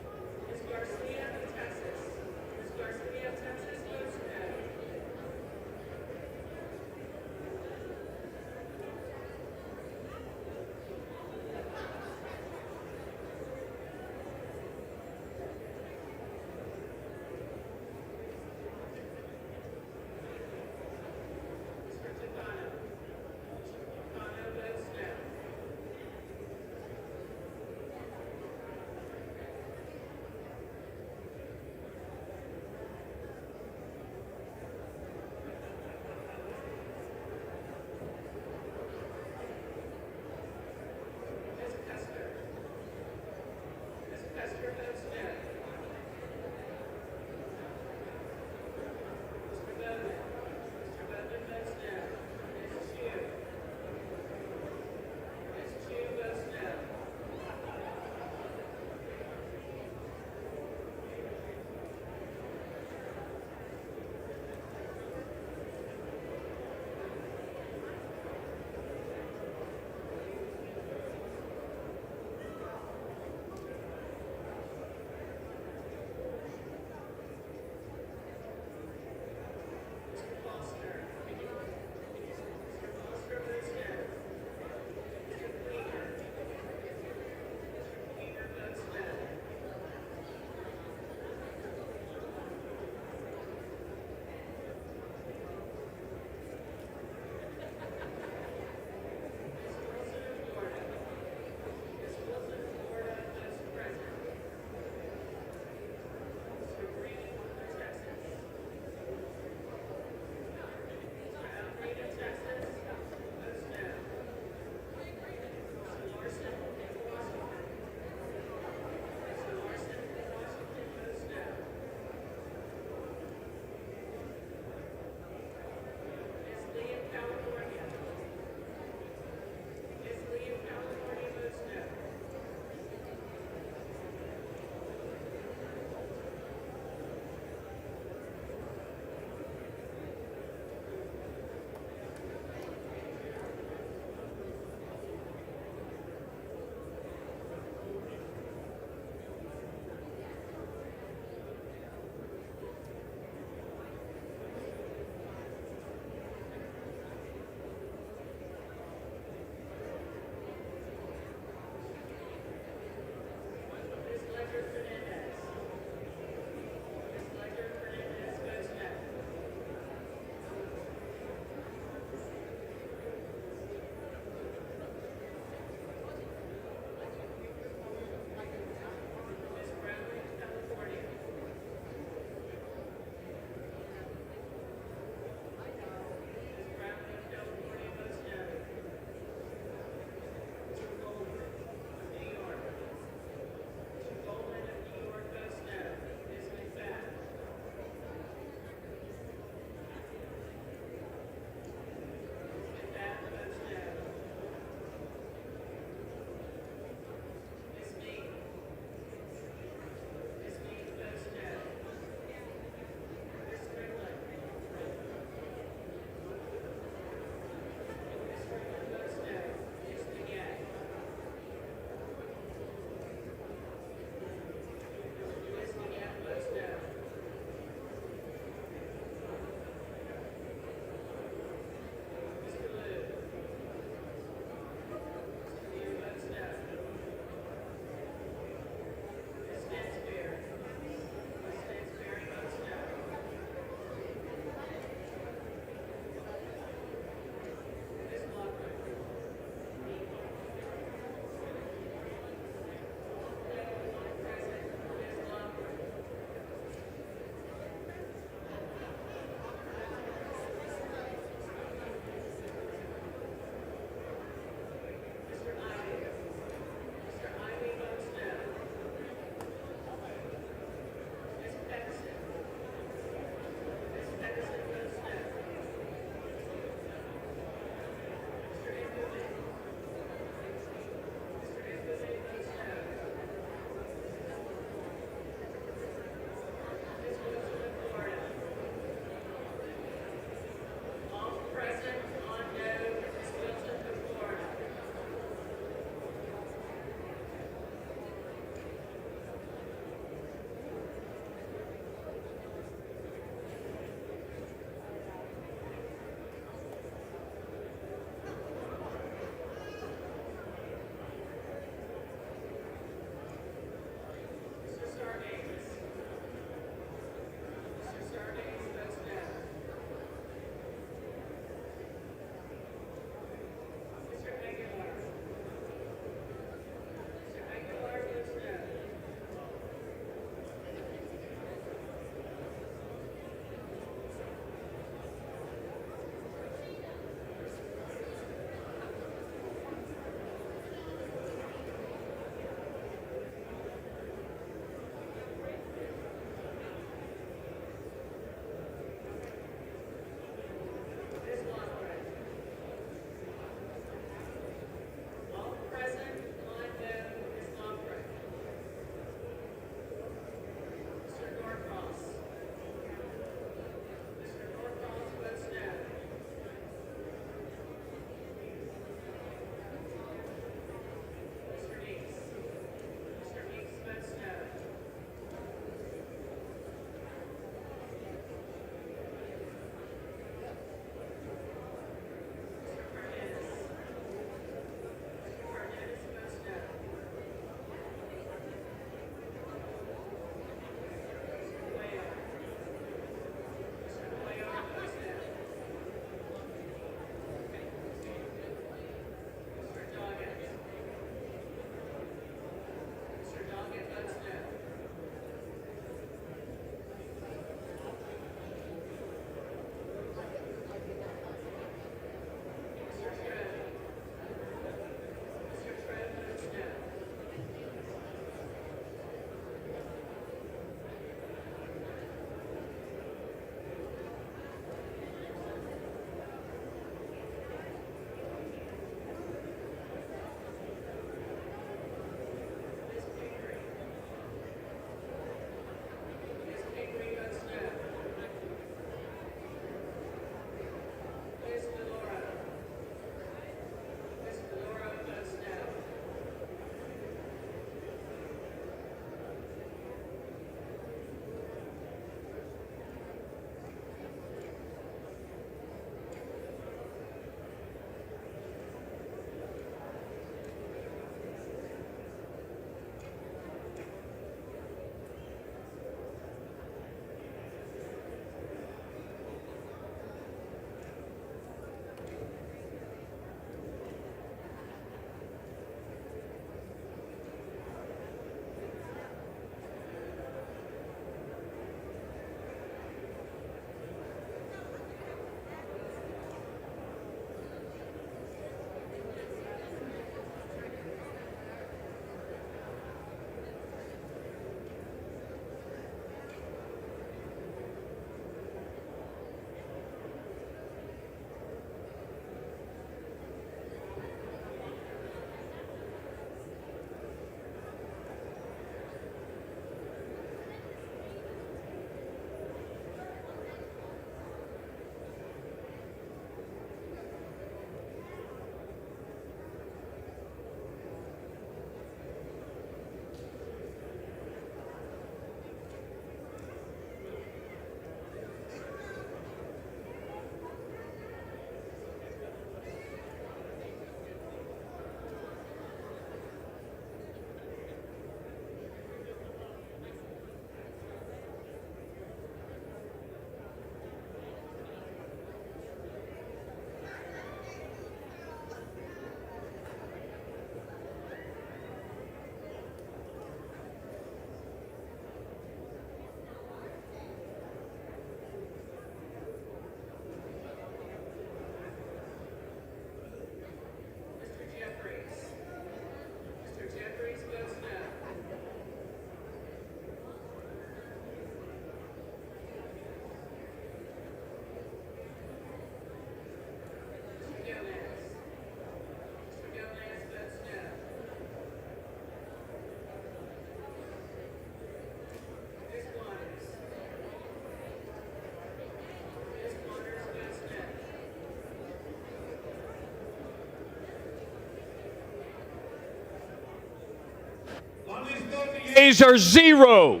Yeas are 0.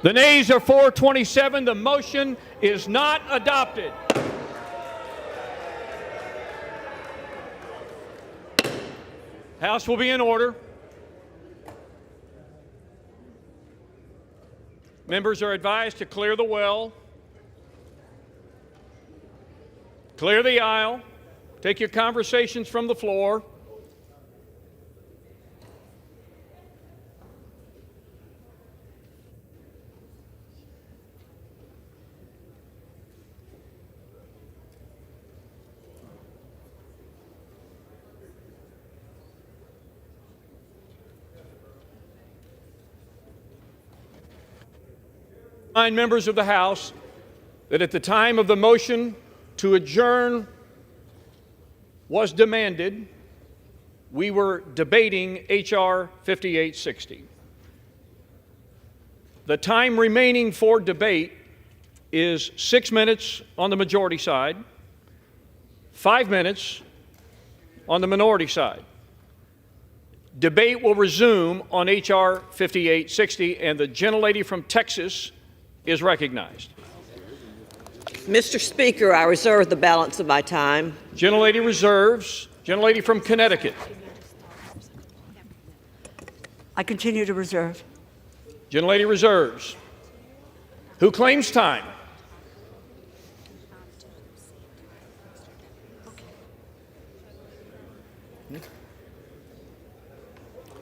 The nays are 427. The motion is not adopted. House will be in order. Members are advised to clear the well, clear the aisle, take your conversations from the floor. Remind members of the House that at the time of the motion to adjourn was demanded, we were debating H.R. 5860. The time remaining for debate is 6 minutes on the majority side, 5 minutes on the minority side. Debate will resume on H.R. 5860, and the gentlelady from Texas is recognized. Mr. Speaker, I reserve the balance of my time. Gentlelady reserves. Gentlelady from Connecticut. I continue to reserve. Gentlelady reserves. Who claims time?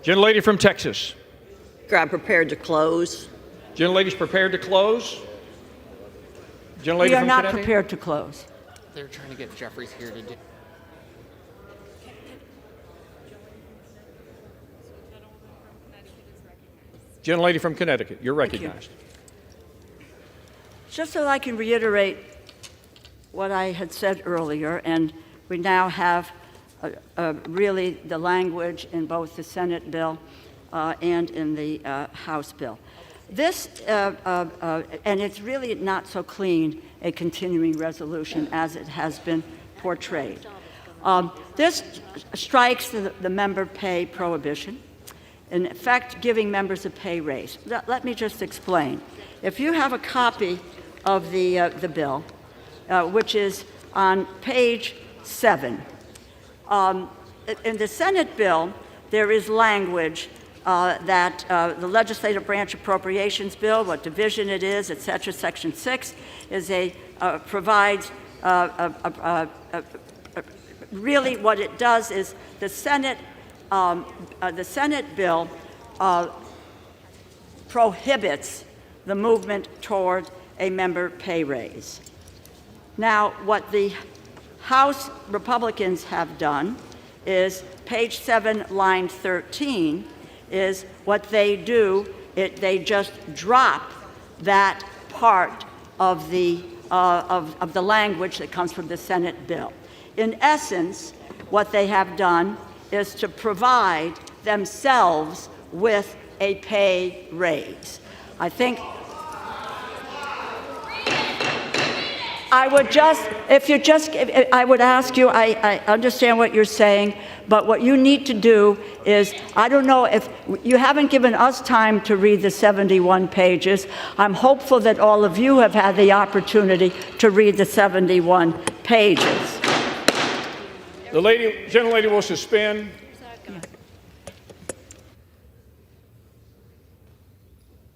Gentlelady from Texas. I'm prepared to close. Gentlelady's prepared to close. Gentlelady We are from not Connecticut? prepared to close. They're trying to get Jeffries here to do. Gentlelady from Connecticut, you're recognized. Just so I can reiterate what I had said earlier, and we now have really the language in both the Senate bill and in the House bill. This, and it's really not so clean, a continuing resolution as it has been portrayed. This strikes the member pay prohibition, in effect giving members a pay raise. Let me just explain. If you have a copy of the bill, which is on page 7, in the Senate bill, there is language that the legislative branch appropriations bill, what division it is, et cetera, section 6, is provides really what it does is the Senate bill prohibits the movement toward a member pay raise. Now, what the House Republicans have done is page 7, line 13, is what they do, they just drop that part of the language that comes from the Senate bill. In essence, what they have done is to provide themselves with a pay raise. I think I would just, I would ask you, I understand what you're saying, but what you need to do is, I don't know if, you haven't given us time to read the 71 pages. I'm hopeful that all of you have had the opportunity to read the 71 pages. The gentlelady will suspend.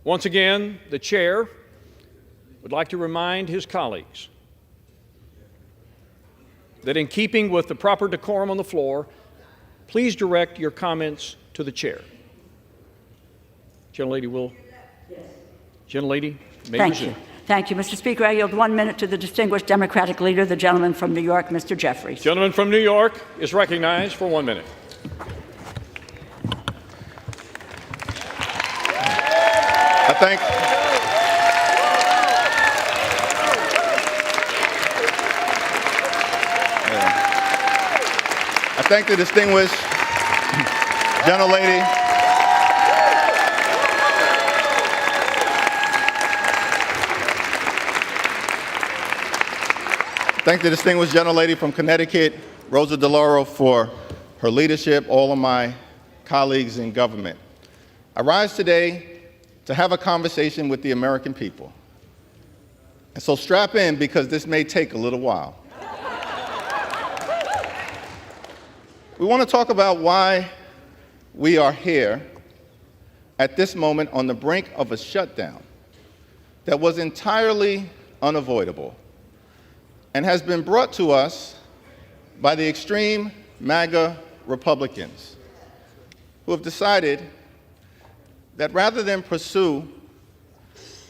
Once again, the chair would like to remind his colleagues that in keeping with the proper decorum on the floor, please direct your comments to the chair. Gentlelady will. Gentlelady, may Thank resume. you. Thank you, Mr. Speaker. I yield 1 minute to the distinguished Democratic leader, the gentleman from New York, Mr. Jeffries. Gentleman from New York is recognized for 1 minute. I thank the distinguished gentlelady. Thank the distinguished gentlelady from Connecticut, Rosa DeLauro, for her leadership, all of my colleagues in government. I rise today to have a conversation with the American people. And so strap in, because this may take a little while. We want to talk about why we are here at this moment on the brink of a shutdown that was entirely unavoidable and has been brought to us by the extreme MAGA Republicans who have decided that rather than pursue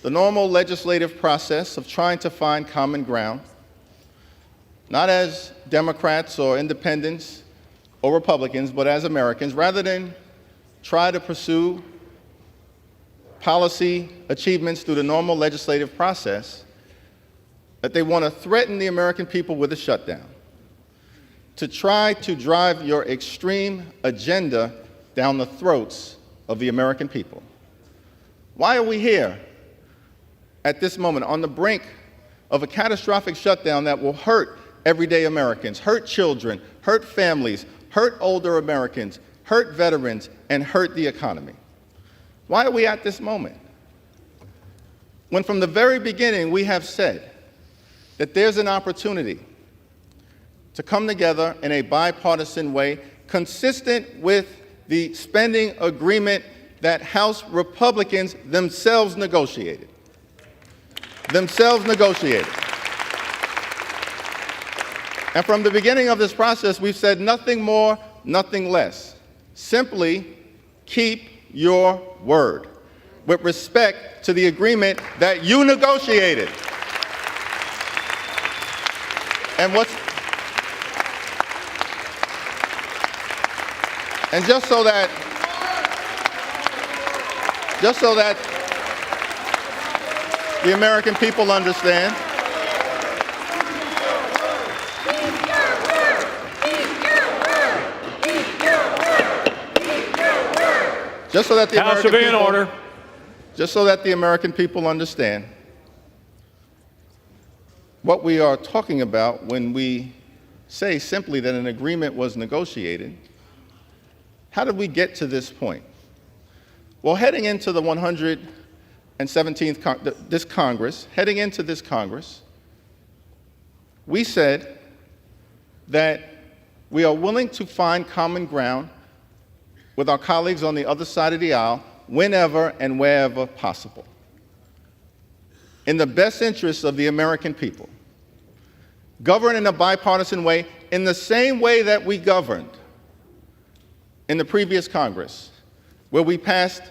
the normal legislative process of trying to find common ground, not as Democrats or independents or Republicans, but as Americans, rather than try to pursue policy achievements through the normal legislative process, that they want to threaten the American people with a shutdown, to try to drive your extreme agenda down the throats of the American people. Why are we here at this moment on the brink of a catastrophic shutdown that will hurt everyday Americans, hurt children, hurt families, hurt older Americans, hurt veterans, and hurt the economy? Why are we at this moment? When from the very beginning we have said that there's an opportunity to come together in a bipartisan way consistent with the spending agreement that House Republicans themselves negotiated. And from the beginning of this process, we've said nothing more, nothing less. Simply keep your word with respect to the agreement that you negotiated. And just so that the American people understand, just so that the American people understand what we are talking about when we say simply that an agreement was negotiated. How did we get to this point? Well, heading into the 117th this Congress, we said that we are willing to find common ground with our colleagues on the other side of the aisle whenever and wherever possible, in the best interests of the American people. Govern in a bipartisan way, in the same way that we governed in the previous Congress, where we passed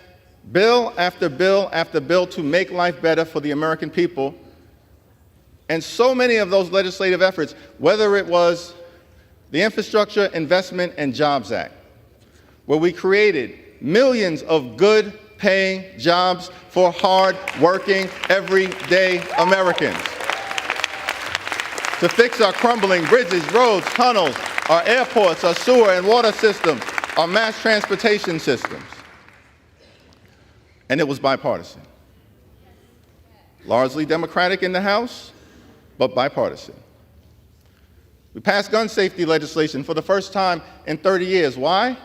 bill after bill after bill to make life better for the American people. And so many of those legislative efforts, whether it was the Infrastructure Investment and Jobs Act, where we created millions of good-paying jobs for hard-working, everyday Americans, to fix our crumbling bridges, roads, tunnels, our airports, our sewer and water systems, our mass transportation systems. And it was bipartisan. Largely Democratic in the House, but bipartisan. We passed gun safety legislation for the first time in 30 years. Why?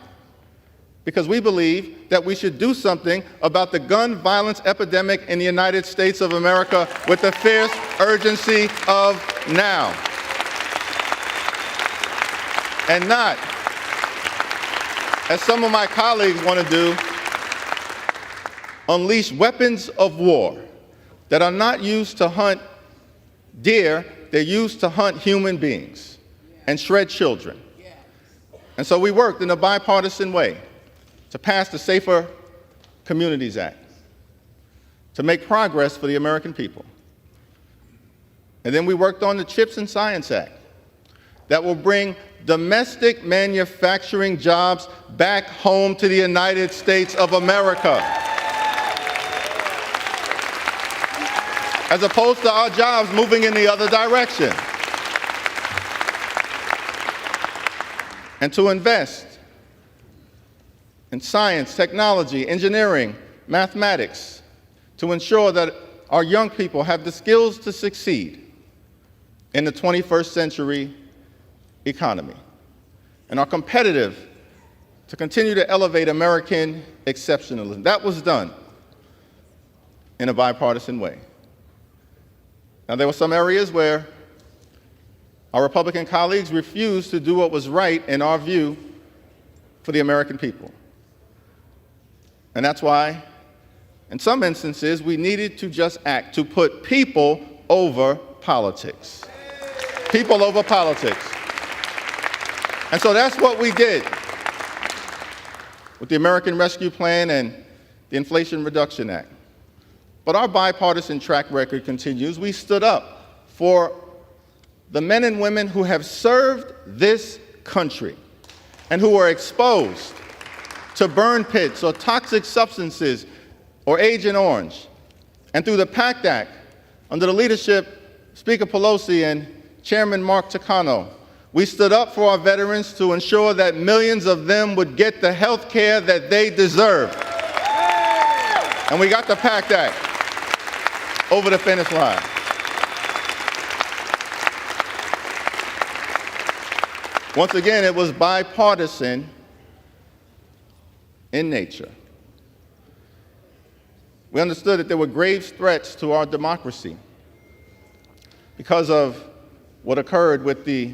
Because we believe that we should do something about the gun violence epidemic in the United States of America with the fierce urgency of now. And not, as some of my colleagues want to do, unleash weapons of war that are not used to hunt deer, they're used to hunt human beings and shred children. And so we worked in a bipartisan way to pass the Safer Communities Act, to make progress for the American people. And then we worked on the CHIPS and Science Act that will bring domestic manufacturing jobs back home to the United States of America, as opposed to our jobs moving in the other direction. And to invest in science, technology, engineering, mathematics, to ensure that our young people have the skills to succeed in the 21st century economy and are competitive to continue to elevate American exceptionalism. That was done in a bipartisan way. Now, there were some areas where our Republican colleagues refused to do what was right, in our view, for the American people. And that's why, in some instances, we needed to just act to put people over politics. People over politics. And so that's what we did with the American Rescue Plan and the Inflation Reduction Act. But our bipartisan track record continues. We stood up for the men and women who have served this country and who were exposed to burn pits or toxic substances or Agent Orange. And through the PACT Act, under the leadership of Speaker Pelosi and Chairman Mark Takano, we stood up for our veterans to ensure that millions of them would get the health care that they deserve. And we got the PACT Act over the finish line. Once again, it was bipartisan in nature. We understood that there were grave threats to our democracy because of what occurred with the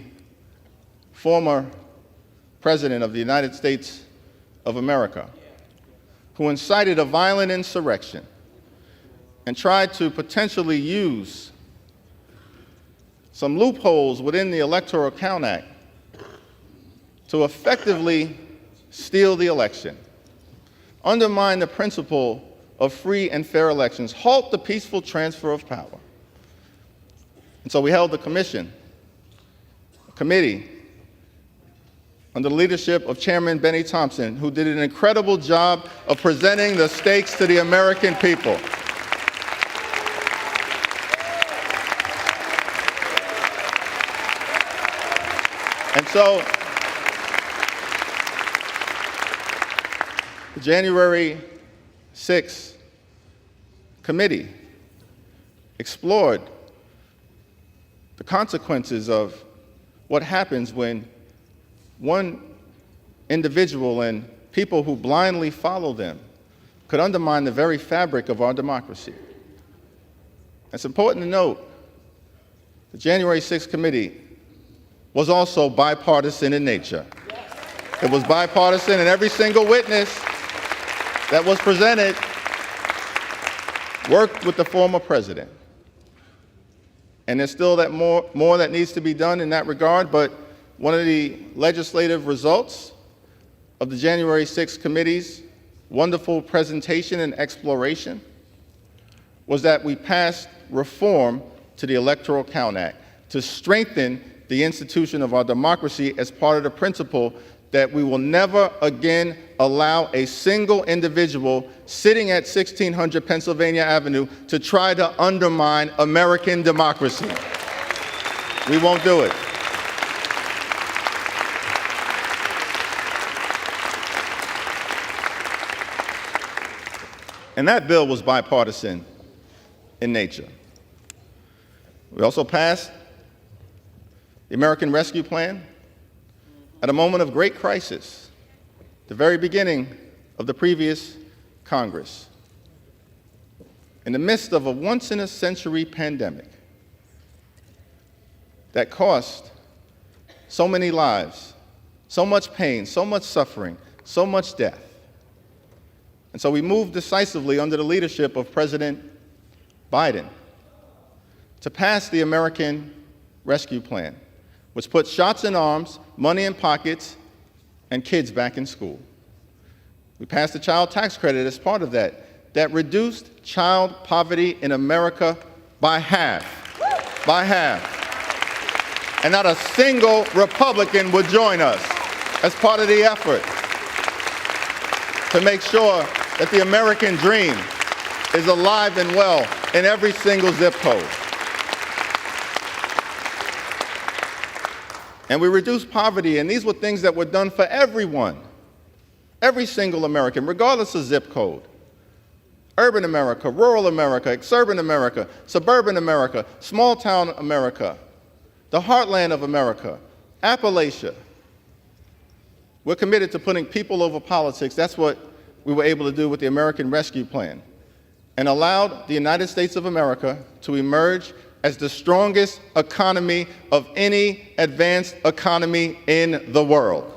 former President of the United States of America, who incited a violent insurrection and tried to potentially use some loopholes within the Electoral Count Act to effectively steal the election, undermine the principle of free and fair elections, halt the peaceful transfer of power. And so we held a commission, a committee, under the leadership of Chairman Benny Thompson, who did an incredible job of presenting the stakes to the American people. And so, the January 6th committee explored the consequences of what happens when one individual and people who blindly follow them could undermine the very fabric of our democracy. It's important to note the January 6th committee was also bipartisan in nature. It was bipartisan, and every single witness that was presented worked with the former president. And there's still more that needs to be done in that regard, but one of the legislative results of the January 6th committee's wonderful presentation and exploration was that we passed reform to the Electoral Count Act to strengthen the institution of our democracy as part of the principle that we will never again allow a single individual sitting at 1600 Pennsylvania Avenue to try to undermine American democracy. We won't do it. And that bill was bipartisan in nature. We also passed the American Rescue Plan at a moment of great crisis, the very beginning of the previous Congress. In the midst of a once-in-a-century pandemic that cost so many lives, so much pain, so much suffering, so much death. And so we moved decisively under the leadership of President Biden to pass the American Rescue Plan, which put shots in arms, money in pockets, and kids back in school. We passed the child tax credit as part of that reduced child poverty in America by half. By half. And not a single Republican would join us as part of the effort to make sure that the American dream is alive and well in every single zip code. And we reduced poverty, and these were things that were done for everyone, every single American, regardless of zip code. Urban America, rural America, exurban America, suburban America, small town America, the heartland of America, Appalachia. We're committed to putting people over politics. That's what we were able to do with the American Rescue Plan, and allowed the United States of America to emerge as the strongest economy of any advanced economy in the world.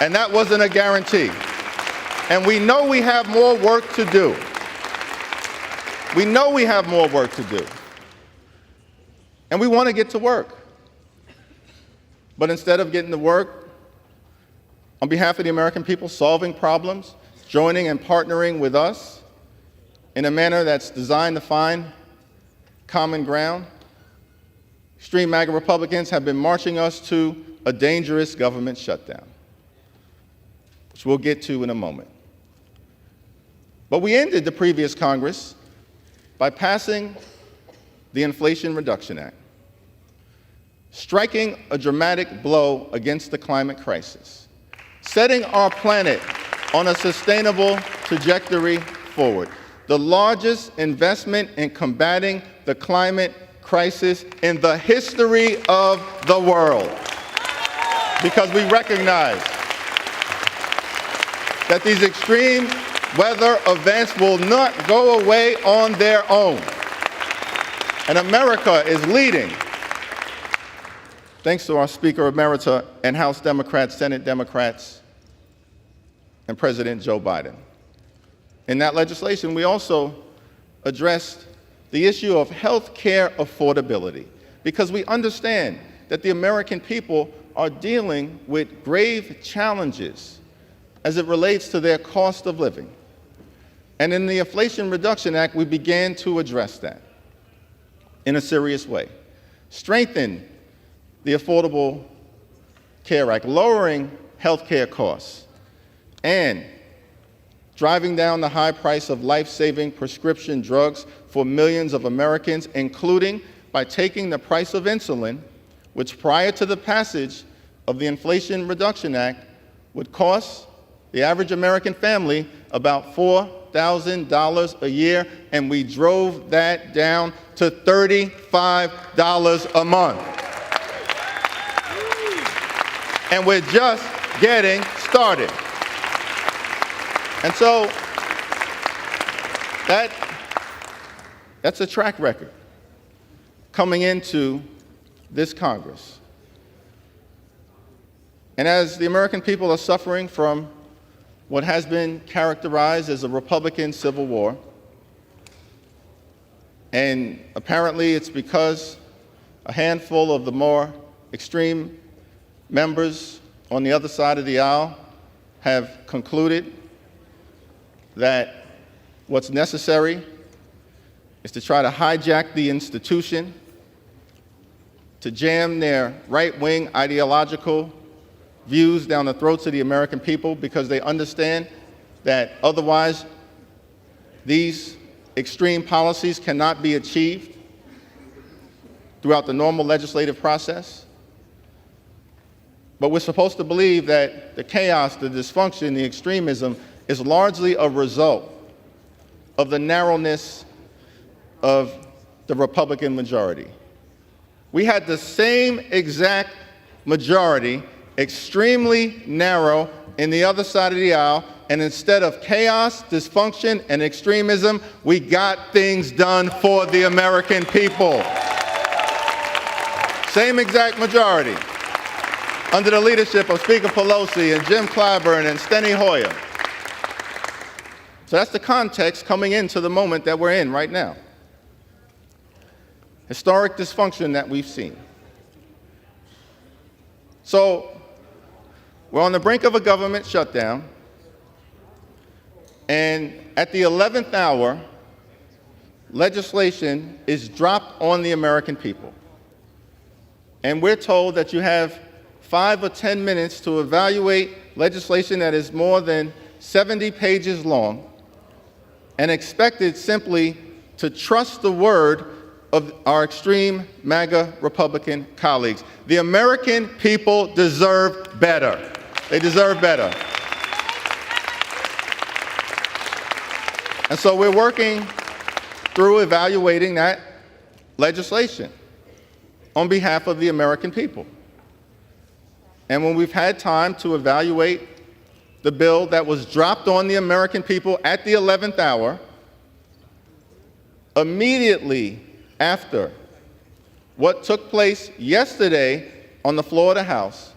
And that wasn't a guarantee. And we know we have more work to do. We know we have more work to do. And we want to get to work. But instead of getting to work, on behalf of the American people, solving problems, joining and partnering with us in a manner that's designed to find common ground, extreme MAGA Republicans have been marching us to a dangerous government shutdown, which we'll get to in a moment. But we ended the previous Congress by passing the Inflation Reduction Act, striking a dramatic blow against the climate crisis, setting our planet on a sustainable trajectory forward, the largest investment in combating the climate crisis in the history of the world, because we recognize that these extreme weather events will not go away on their own. And America is leading, thanks to our Speaker Emerita and House Democrats, Senate Democrats, and President Joe Biden. In that legislation, we also addressed the issue of health care affordability, because we understand that the American people are dealing with grave challenges as it relates to their cost of living. And in the Inflation Reduction Act, we began to address that in a serious way. Strengthen the Affordable Care Act, lowering health care costs, and driving down the high price of life-saving prescription drugs for millions of Americans, including by taking the price of insulin, which prior to the passage of the Inflation Reduction Act would cost the average American family about $4,000 a year, and we drove that down to $35 a month. And we're just getting started. And so that's a track record coming into this Congress. And as the American people are suffering from what has been characterized as a Republican civil war, and apparently it's because a handful of the more extreme members on the other side of the aisle have concluded that what's necessary is to try to hijack the institution, to jam their right-wing ideological views down the throats of the American people, because they understand that otherwise these extreme policies cannot be achieved throughout the normal legislative process. But we're supposed to believe that the chaos, the dysfunction, the extremism is largely a result of the narrowness of the Republican majority. We had the same exact majority, extremely narrow, in the other side of the aisle, and instead of chaos, dysfunction, and extremism, we got things done for the American people. Same exact majority, under the leadership of Speaker Pelosi and Jim Clyburn and Steny Hoyer. So that's the context coming into the moment that we're in right now. Historic dysfunction that we've seen. So we're on the brink of a government shutdown, and at the 11th hour, legislation is dropped on the American people. And we're told that you have 5 or 10 minutes to evaluate legislation that is more than 70 pages long, and expected simply to trust the word of our extreme MAGA Republican colleagues. The American people deserve better. They deserve better. And so we're working through evaluating that legislation on behalf of the American people. and when we've had time to evaluate the bill that was dropped on the American people at the 11th hour, immediately after what took place yesterday on the floor of the House,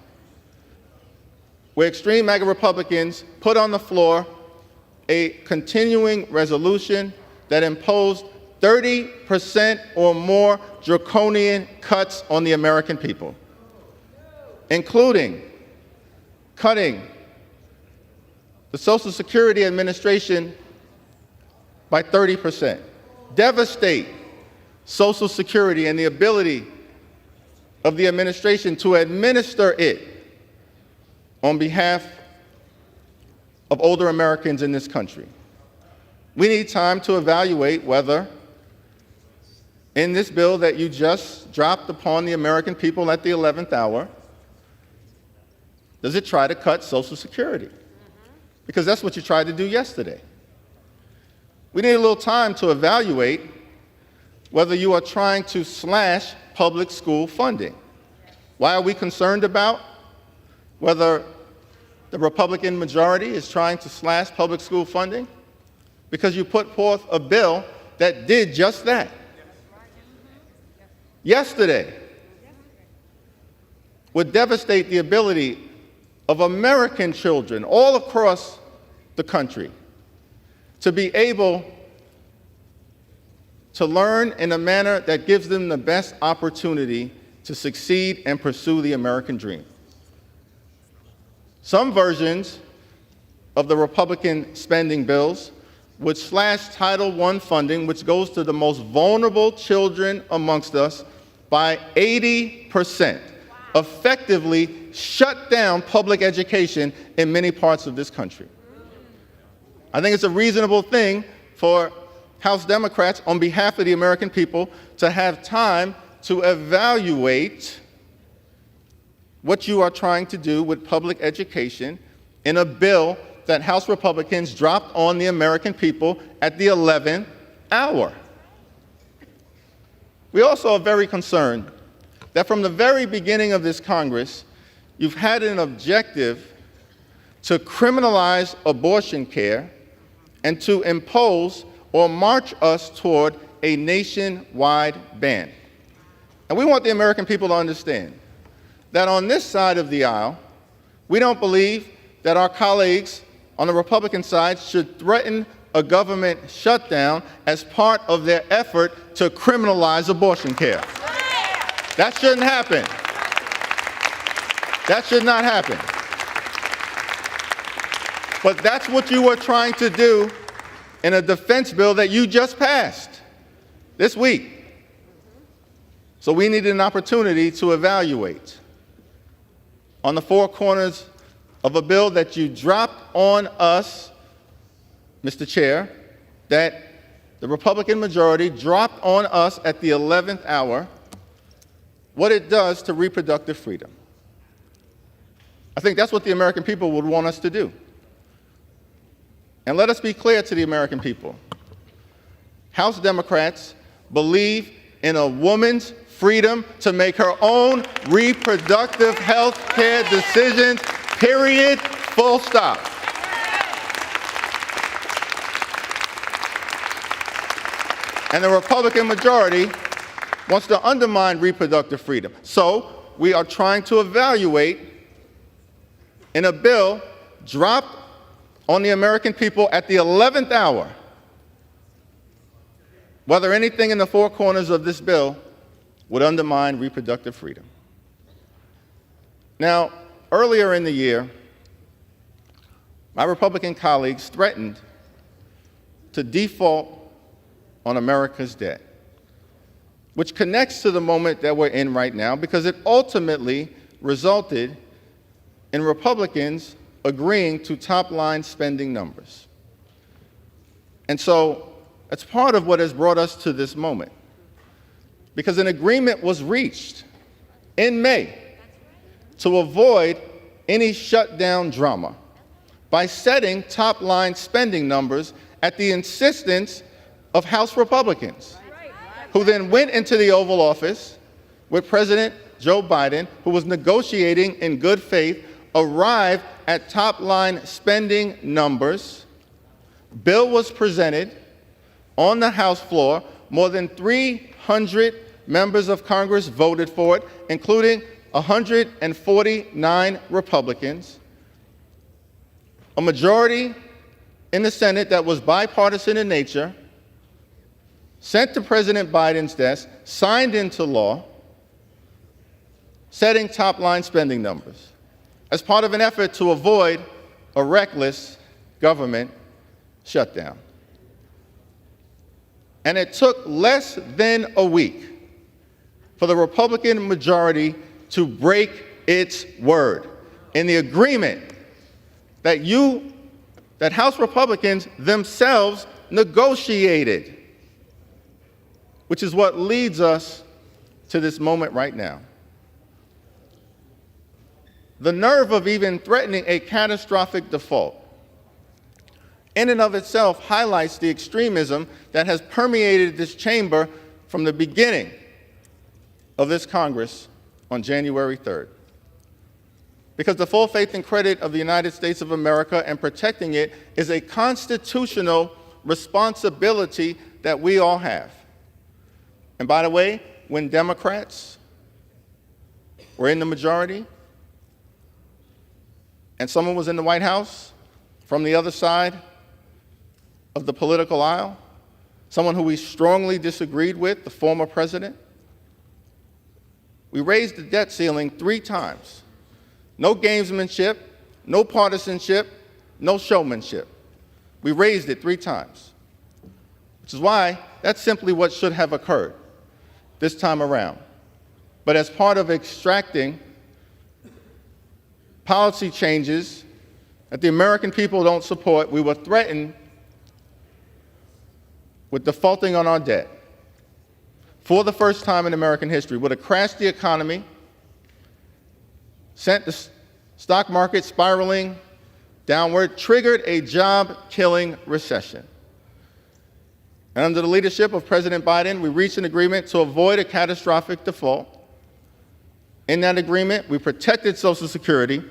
where extreme MAGA Republicans put on the floor a continuing resolution that imposed 30% or more draconian cuts on the American people, including cutting the Social Security Administration by 30%, devastate Social Security and the ability of the administration to administer it on behalf of older Americans in this country. We need time to evaluate whether in this bill that you just dropped upon the American people at the 11th hour, does it try to cut Social Security? Because that's what you tried to do yesterday. We need a little time to evaluate whether you are trying to slash public school funding. Why are we concerned about whether the Republican majority is trying to slash public school funding? Because you put forth a bill that did just that. Yesterday would devastate the ability of American children all across the country to be able to learn in a manner that gives them the best opportunity to succeed and pursue the American dream. Some versions of the Republican spending bills would slash Title I funding, which goes to the most vulnerable children amongst us, by 80%, effectively shut down public education in many parts of this country. I think it's a reasonable thing for House Democrats, on behalf of the American people, to have time to evaluate what you are trying to do with public education in a bill that House Republicans dropped on the American people at the 11th hour. We also are very concerned that from the very beginning of this Congress, you've had an objective to criminalize abortion care and to impose or march us toward a nationwide ban. And we want the American people to understand that on this side of the aisle, we don't believe that our colleagues on the Republican side should threaten a government shutdown as part of their effort to criminalize abortion care. That shouldn't happen. That should not happen. But that's what you were trying to do in a defense bill that you just passed this week. So we needed an opportunity to evaluate on the four corners of a bill that you dropped on us, Mr. Chair, that the Republican majority dropped on us at the 11th hour, what it does to reproductive freedom. I think that's what the American people would want us to do. And let us be clear to the American people. House Democrats believe in a woman's freedom to make her own reproductive health care decisions, period, full stop. And the Republican majority wants to undermine reproductive freedom. So we are trying to evaluate in a bill dropped on the American people at the 11th hour whether anything in the four corners of this bill would undermine reproductive freedom. Now, earlier in the year, my Republican colleagues threatened to default on America's debt, which connects to the moment that we're in right now because it ultimately resulted in Republicans agreeing to top-line spending numbers. And so it's part of what has brought us to this moment, because an agreement was reached in May to avoid any shutdown drama by setting top-line spending numbers at the insistence of House Republicans, who then went into the Oval Office with President Joe Biden, who was negotiating in good faith, arrive at top-line spending numbers. Bill was presented on the House floor. More than 300 members of Congress voted for it, including 149 Republicans. A majority in the Senate that was bipartisan in nature, sent to President Biden's desk, signed into law, setting top-line spending numbers as part of an effort to avoid a reckless government shutdown. And it took less than a week for the Republican majority to break its word in the agreement that House Republicans themselves negotiated, which is what leads us to this moment right now. The nerve of even threatening a catastrophic default in and of itself highlights the extremism that has permeated this chamber from the beginning of this Congress on January 3rd. Because the full faith and credit of the United States of America and protecting it is a constitutional responsibility that we all have. And by the way, when Democrats were in the majority and someone was in the White House from the other side of the political aisle, someone who we strongly disagreed with, the former president, we raised the debt ceiling 3 times. No gamesmanship, no partisanship, no showmanship. We raised it 3 times, which is why that's simply what should have occurred this time around. But as part of extracting policy changes that the American people don't support, we were threatened with defaulting on our debt for the first time in American history, would have crashed the economy, sent the stock market spiraling downward, triggered a job-killing recession. And under the leadership of President Biden, we reached an agreement to avoid a catastrophic default. In that agreement, we protected Social Security,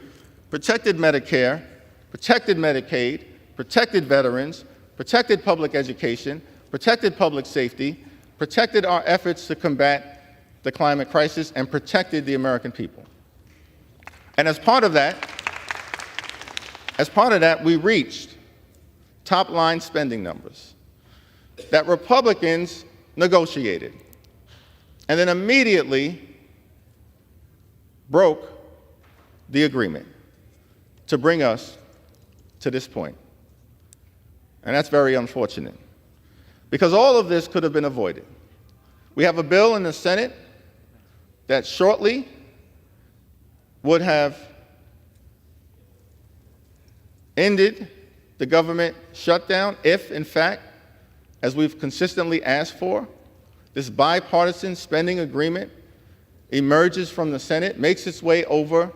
protected Medicare, protected Medicaid, protected veterans, protected public education, protected public safety, protected our efforts to combat the climate crisis, and protected the American people. And as part of that, we reached top-line spending numbers that Republicans negotiated and then immediately broke the agreement to bring us to this point. And that's very unfortunate, because all of this could have been avoided. We have a bill in the Senate that shortly would have ended the government shutdown if, in fact, as we've consistently asked for, this bipartisan spending agreement emerges from the Senate, makes its way over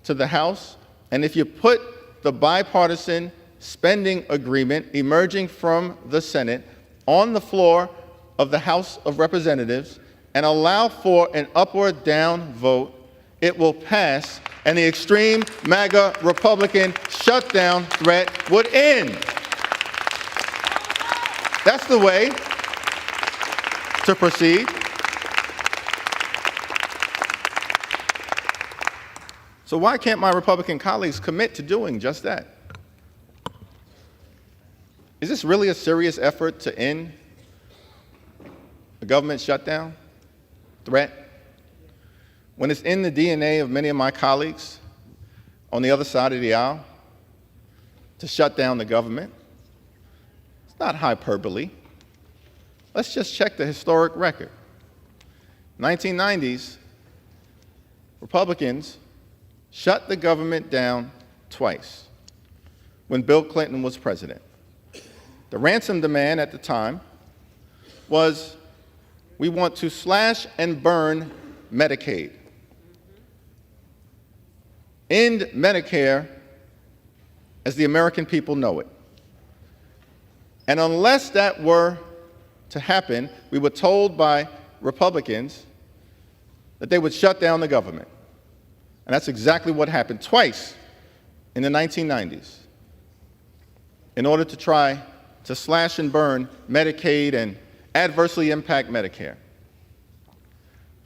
to the House, and if you put the bipartisan spending agreement emerging from the Senate on the floor of the House of Representatives and allow for an up or down vote, it will pass, and the extreme MAGA Republican shutdown threat would end. That's the way to proceed. So why can't my Republican colleagues commit to doing just that? Is this really a serious effort to end a government shutdown threat when it's in the DNA of many of my colleagues on the other side of the aisle to shut down the government? It's not hyperbole. Let's just check the historic record. 1990s, Republicans shut the government down twice when Bill Clinton was president. The ransom demand at the time was, we want to slash and burn Medicaid, end Medicare as the American people know it. And unless that were to happen, we were told by Republicans that they would shut down the government. And that's exactly what happened twice in the 1990s in order to try to slash and burn Medicaid and adversely impact Medicare.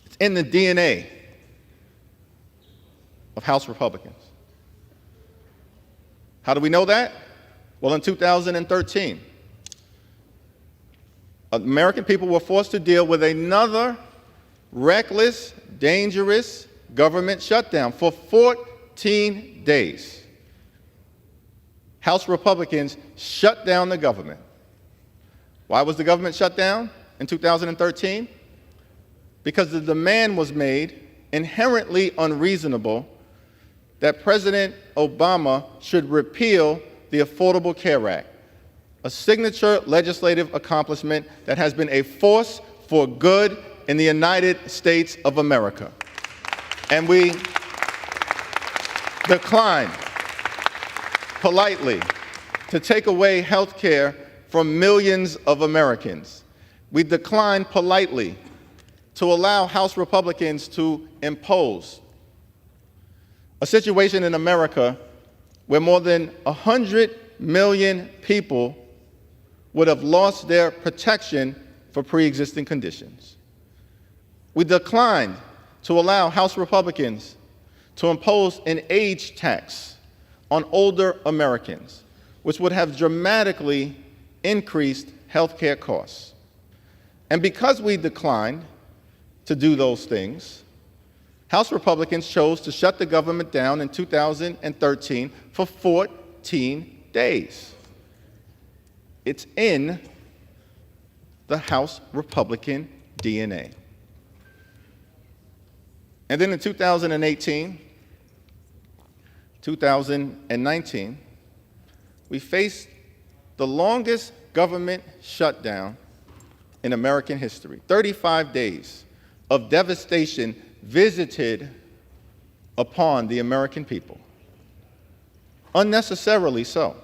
It's in the DNA of House Republicans. How do we know that? Well, in 2013, American people were forced to deal with another reckless, dangerous government shutdown for 14 days. House Republicans shut down the government. Why was the government shut down in 2013? Because the demand was made, inherently unreasonable, that President Obama should repeal the Affordable Care Act, a signature legislative accomplishment that has been a force for good in the United States of America. And we declined politely to take away health care from millions of Americans. We declined politely to allow House Republicans to impose a situation in America where more than 100 million people would have lost their protection for pre-existing conditions. We declined to allow House Republicans to impose an age tax on older Americans, which would have dramatically increased health care costs. And because we declined to do those things, House Republicans chose to shut the government down in 2013 for 14 days. It's in the House Republican DNA. And then in 2018, 2019, we faced the longest government shutdown in American history. 35 days of devastation visited upon the American people. Unnecessarily so.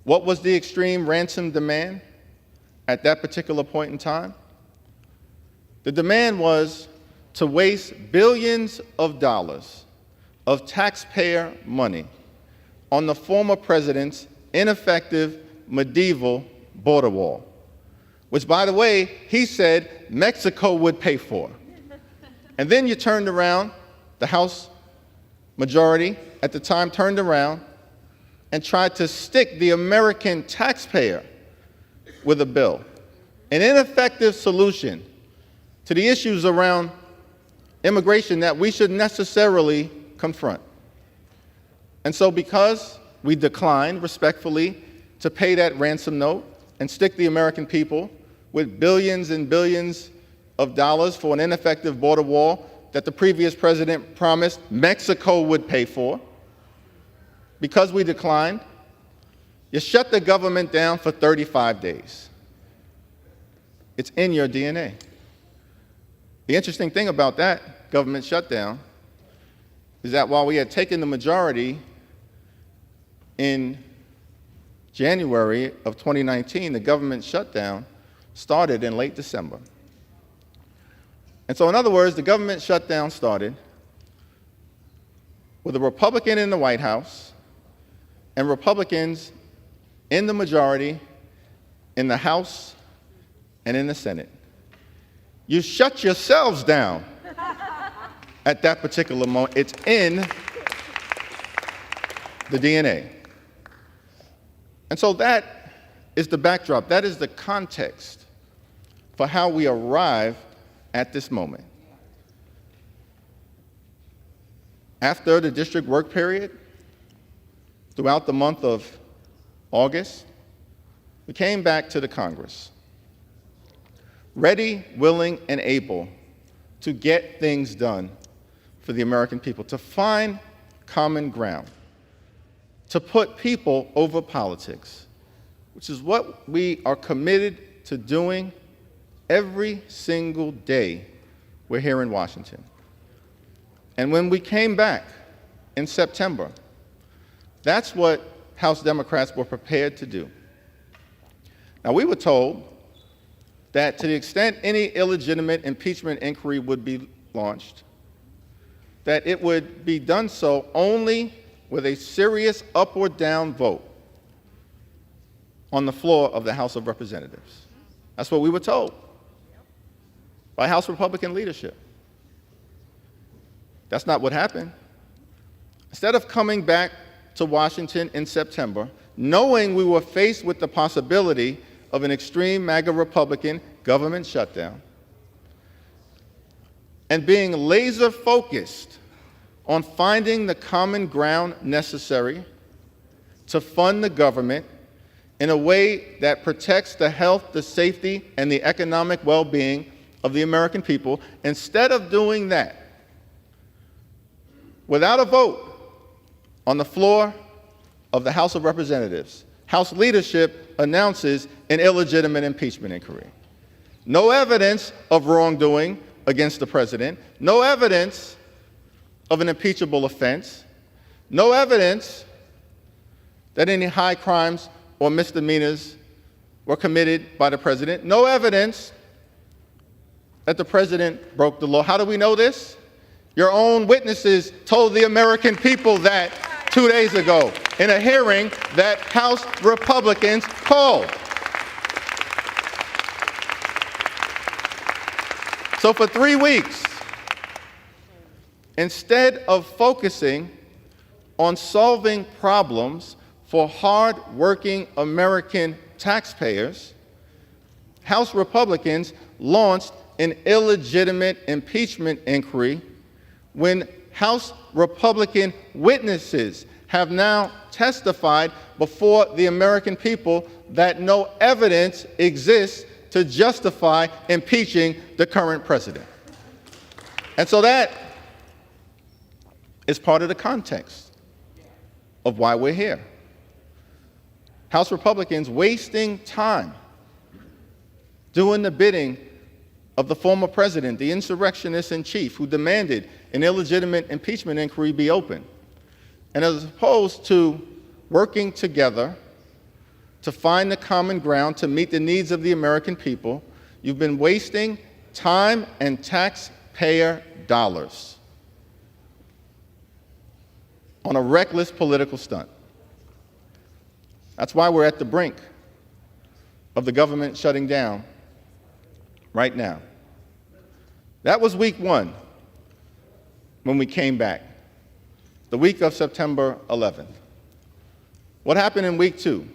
What was the extreme ransom demand at that particular point in time? The demand was to waste billions of dollars of taxpayer money on the former president's ineffective medieval border wall, which, by the way, he said Mexico would pay for. And then you turned around, the House majority at the time turned around and tried to stick the American taxpayer with a bill, an ineffective solution to the issues around immigration that we should necessarily confront. And so because we declined respectfully to pay that ransom note and stick the American people with billions and billions of dollars for an ineffective border wall that the previous president promised Mexico would pay for, because we declined, you shut the government down for 35 days. It's in your DNA. The interesting thing about that government shutdown is that while we had taken the majority in January of 2019, the government shutdown started in late December. And so, in other words, the government shutdown started with a Republican in the White House and Republicans in the majority in the House and in the Senate. You shut yourselves down at that particular moment. It's in the DNA. And so that is the backdrop. That is the context for how we arrive at this moment. After the district work period, throughout the month of August, we came back to the Congress, ready, willing, and able to get things done for the American people, to find common ground, to put people over politics, which is what we are committed to doing every single day we're here in Washington. And when we came back in September, that's what House Democrats were prepared to do. Now, we were told that to the extent any illegitimate impeachment inquiry would be launched, that it would be done so only with a serious up or down vote on the floor of the House of Representatives. That's what we were told by House Republican leadership. That's not what happened. Instead of coming back to Washington in September, knowing we were faced with the possibility of an extreme MAGA Republican government shutdown, and being laser focused on finding the common ground necessary to fund the government in a way that protects the health, the safety, and the economic well-being of the American people, instead of doing that, without a vote on the floor of the House of Representatives, House leadership announces an illegitimate impeachment inquiry. No evidence of wrongdoing against the president, no evidence of an impeachable offense, no evidence that any high crimes or misdemeanors were committed by the president, no evidence that the president broke the law. How do we know this? Your own witnesses told the American people that 2 days ago in a hearing that House Republicans called. So for 3 weeks, instead of focusing on solving problems for hard-working American taxpayers, House Republicans launched an illegitimate impeachment inquiry when House Republican witnesses have now testified before the American people that no evidence exists to justify impeaching the current president. And so that is part of the context of why we're here. House Republicans wasting time doing the bidding of the former president, the insurrectionist in chief, who demanded an illegitimate impeachment inquiry be opened. And as opposed to working together to find the common ground to meet the needs of the American people, you've been wasting time and taxpayer dollars on a reckless political stunt. That's why we're at the brink of the government shutting down right now. That was week one when we came back, the week of September 11th. What happened in week two?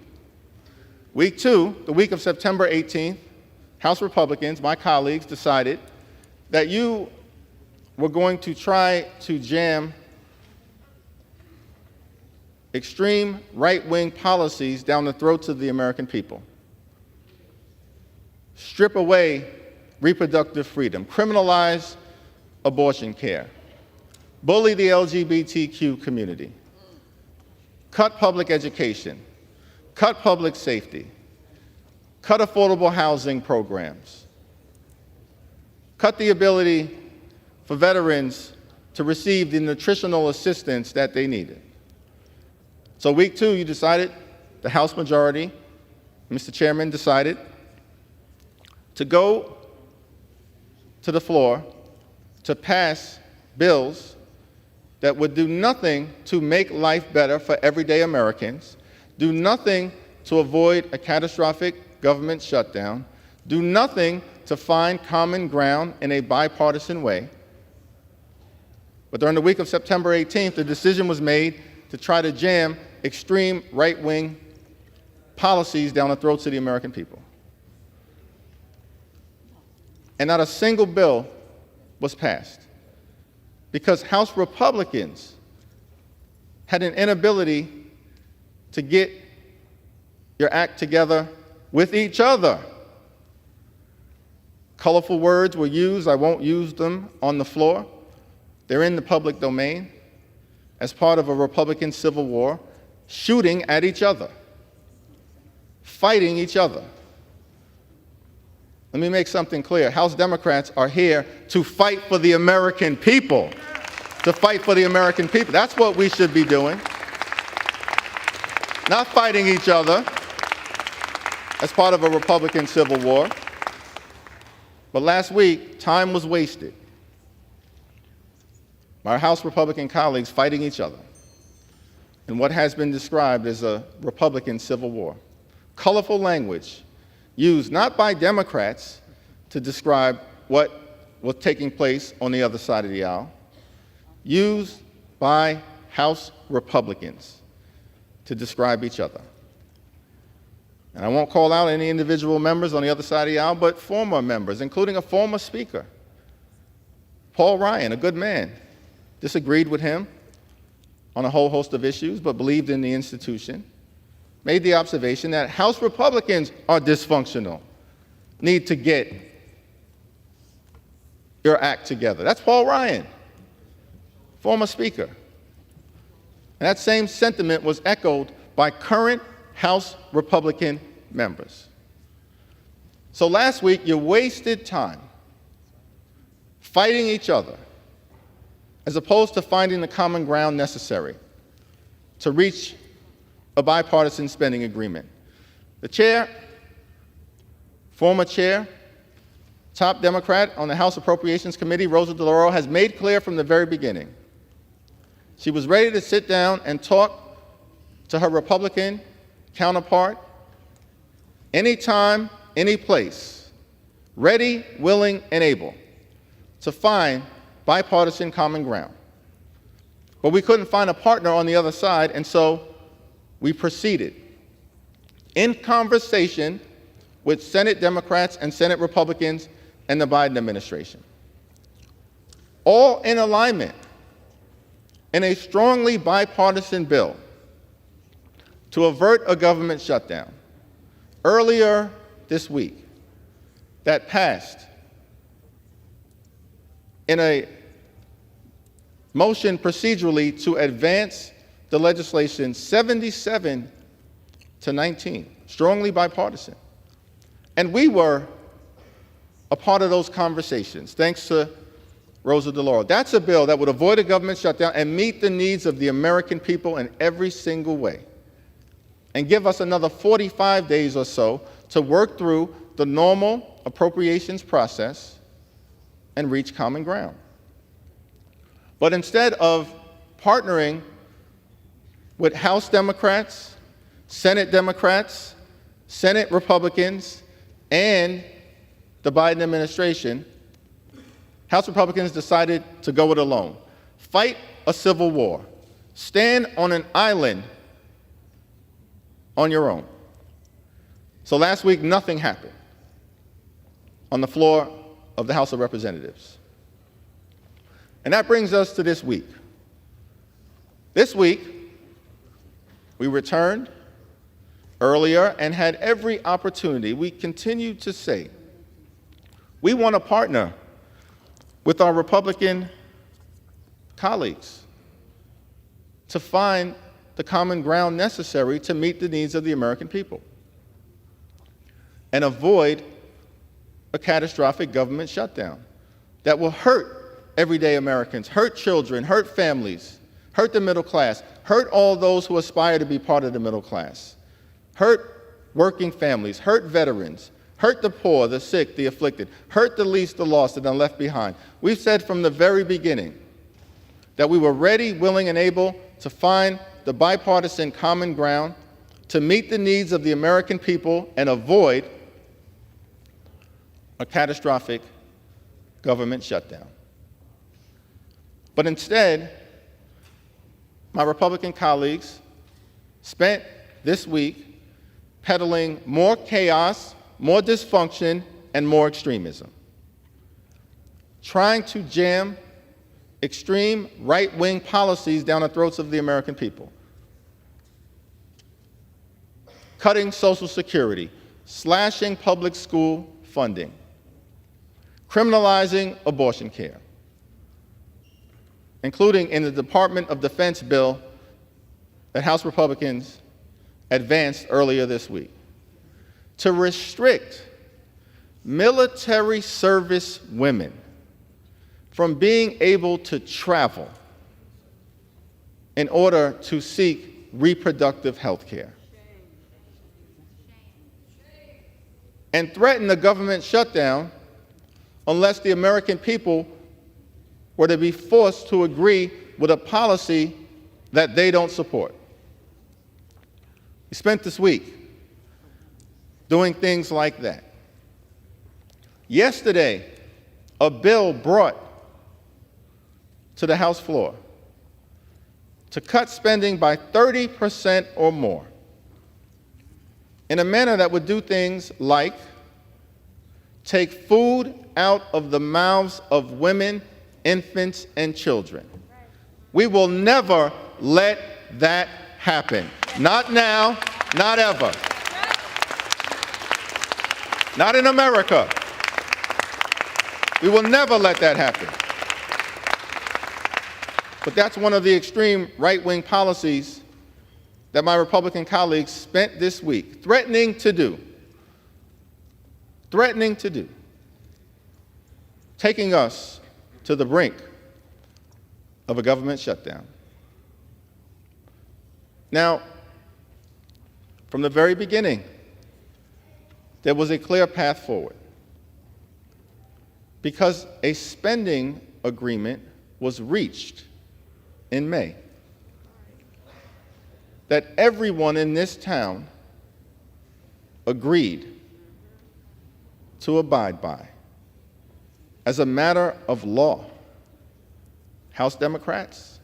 Week two, the week of September 18th, House Republicans, my colleagues, decided that you were going to try to jam extreme right-wing policies down the throats of the American people, strip away reproductive freedom, criminalize abortion care, bully the LGBTQ community, cut public education, cut public safety, cut affordable housing programs, cut the ability for veterans to receive the nutritional assistance that they needed. So week two, you decided, the House majority, Mr. Chairman, decided to go to the floor to pass bills that would do nothing to make life better for everyday Americans, do nothing to avoid a catastrophic government shutdown, do nothing to find common ground in a bipartisan way. But during the week of September 18th, the decision was made to try to jam extreme right-wing policies down the throats of the American people. And not a single bill was passed because House Republicans had an inability to get your act together with each other. Colorful words were used. I won't use them on the floor. They're in the public domain as part of a Republican civil war, shooting at each other, fighting each other. Let me make something clear. House Democrats are here to fight for the American people, to fight for the American people. That's what we should be doing, not fighting each other as part of a Republican civil war. But last week, time was wasted my House Republican colleagues fighting each other in what has been described as a Republican civil war. Colorful language used not by Democrats to describe what was taking place on the other side of the aisle, used by House Republicans to describe each other. And I won't call out any individual members on the other side of the aisle, but former members, including a former speaker, Paul Ryan, a good man, disagreed with him on a whole host of issues, but believed in the institution, made the observation that House Republicans are dysfunctional, need to get your act together. That's Paul Ryan, former speaker. And that same sentiment was echoed by current House Republican members. So last week, you wasted time fighting each other as opposed to finding the common ground necessary to reach a bipartisan spending agreement. The chair, former chair, top Democrat on the House Appropriations Committee, Rosa DeLauro, has made clear from the very beginning she was ready to sit down and talk to her Republican counterpart anytime, any place, ready, willing, and able to find bipartisan common ground. But we couldn't find a partner on the other side, and so we proceeded in conversation with Senate Democrats and Senate Republicans and the Biden administration, all in alignment in a strongly bipartisan bill to avert a government shutdown earlier this week that passed in a motion procedurally to advance the legislation 77 to 19, strongly bipartisan. And we were a part of those conversations, thanks to Rosa DeLauro. That's a bill that would avoid a government shutdown and meet the needs of the American people in every single way, and give us another 45 days or so to work through the normal appropriations process and reach common ground. But instead of partnering with House Democrats, Senate Democrats, Senate Republicans, and the Biden administration, House Republicans decided to go it alone, fight a civil war, stand on an island on your own. So last week, nothing happened on the floor of the House of Representatives. And that brings us to this week. This week, we returned earlier and had every opportunity. We continue to say, we want to partner with our Republican colleagues to find the common ground necessary to meet the needs of the American people and avoid a catastrophic government shutdown that will hurt everyday Americans, hurt children, hurt families, hurt the middle class, hurt all those who aspire to be part of the middle class, hurt working families, hurt veterans, hurt the poor, the sick, the afflicted, hurt the least, the lost, and the left behind. We've said from the very beginning that we were ready, willing, and able to find the bipartisan common ground to meet the needs of the American people and avoid a catastrophic government shutdown. But instead, my Republican colleagues spent this week peddling more chaos, more dysfunction, and more extremism, trying to jam extreme right-wing policies down the throats of the American people, cutting Social Security, slashing public school funding, criminalizing abortion care, including in the Department of Defense bill that House Republicans advanced earlier this week, to restrict military service women from being able to travel in order to seek reproductive health care, and threaten a government shutdown unless the American people were to be forced to agree with a policy that they don't support. We spent this week doing things like that. Yesterday, a bill brought to the House floor to cut spending by 30% or more in a manner that would do things like take food out of the mouths of women, infants, and children. We will never let that happen. Not now, not ever. Not in America. We will never let that happen. But that's one of the extreme right-wing policies that my Republican colleagues spent this week threatening to do, taking us to the brink of a government shutdown. Now, from the very beginning, there was a clear path forward because a spending agreement was reached in May that everyone in this town agreed to abide by as a matter of law. House Democrats,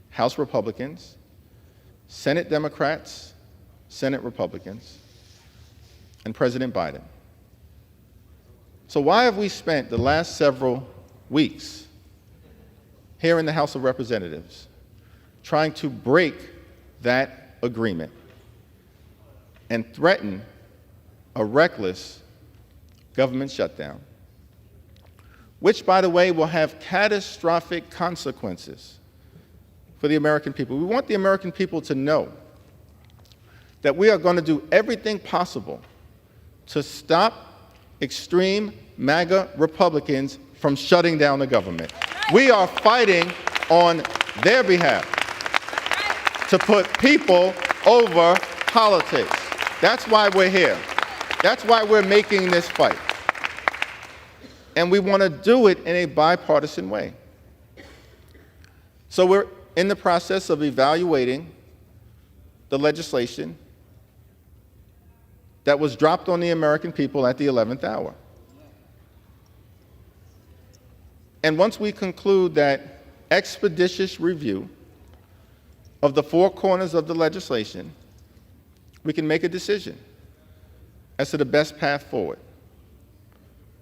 House Republicans, Senate Democrats, Senate Republicans, and President Biden. So why have we spent the last several weeks here in the House of Representatives trying to break that agreement and threaten a reckless government shutdown, which, by the way, will have catastrophic consequences for the American people? We want the American people to know that we are going to do everything possible to stop extreme MAGA Republicans from shutting down the government. We are fighting on their behalf to put people over politics. That's why we're here. That's why we're making this fight. And we want to do it in a bipartisan way. So we're in the process of evaluating the legislation that was dropped on the American people at the 11th hour. And once we conclude that expeditious review of the four corners of the legislation, we can make a decision as to the best path forward.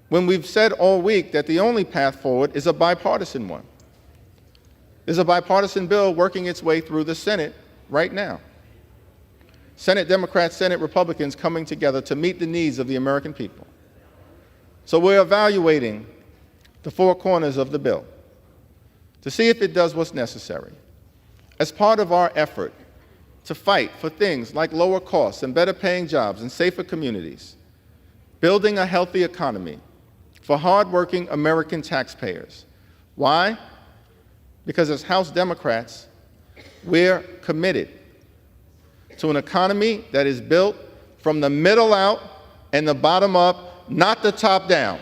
When we've said all week that the only path forward is a bipartisan one. There's a bipartisan bill working its way through the Senate right now. Senate Democrats, Senate Republicans coming together to meet the needs of the American people. So we're evaluating the four corners of the bill to see if it does what's necessary as part of our effort to fight for things like lower costs and better paying jobs and safer communities, building a healthy economy for hardworking American taxpayers. Why? Because as House Democrats, we're committed to an economy that is built from the middle out and the bottom up, not the top down.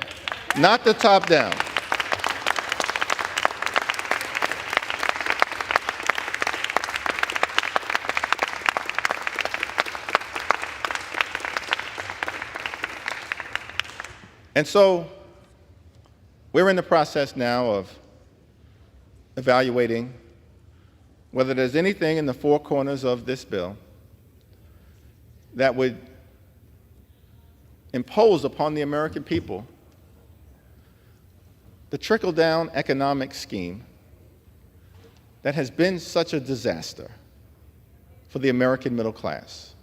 Not the top down. And so we're in the process now of evaluating whether there's anything in the four corners of this bill that would impose upon the American people the trickle-down economic scheme that has been such a disaster for the American middle class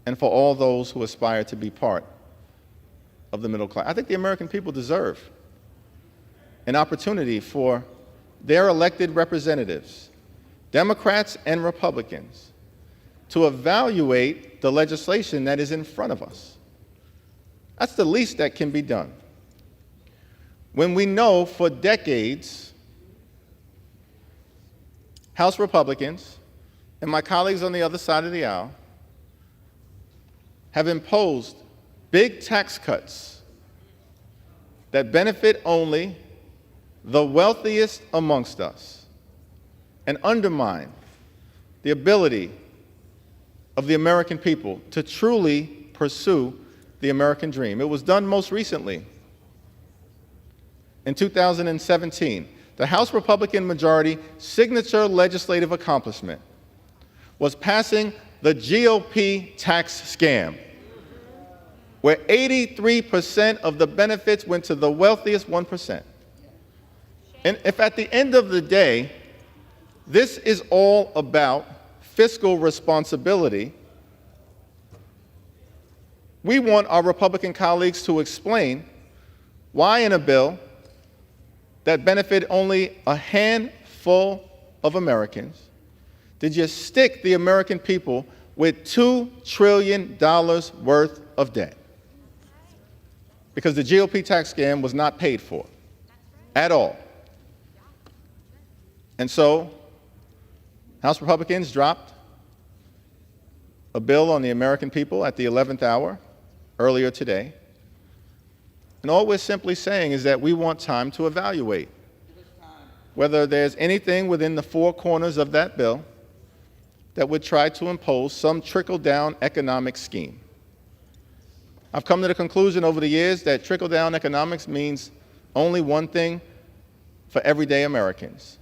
and for all those who aspire to be part of the middle class. I think the American people deserve an opportunity for their elected representatives, Democrats and Republicans, to evaluate the legislation that is in front of us. That's the least that can be done. When we know for decades, House Republicans and my colleagues on the other side of the aisle have imposed big tax cuts that benefit only the wealthiest amongst us and undermine the ability of the American people to truly pursue the American dream. It was done most recently in 2017. The House Republican majority signature legislative accomplishment was passing the GOP tax scam, where 83% of the benefits went to the wealthiest 1%. And if at the end of the day, this is all about fiscal responsibility, we want our Republican colleagues to explain why in a bill that benefited only a handful of Americans did you stick the American people with $2 trillion worth of debt? Because the GOP tax scam was not paid for at all. And so, House Republicans dropped a bill on the American people at the 11th hour earlier today. And all we're simply saying is that we want time to evaluate whether there's anything within the four corners of that bill that would try to impose some trickle-down economic scheme. I've come to the conclusion over the years that trickle-down economics means only one thing for everyday Americans.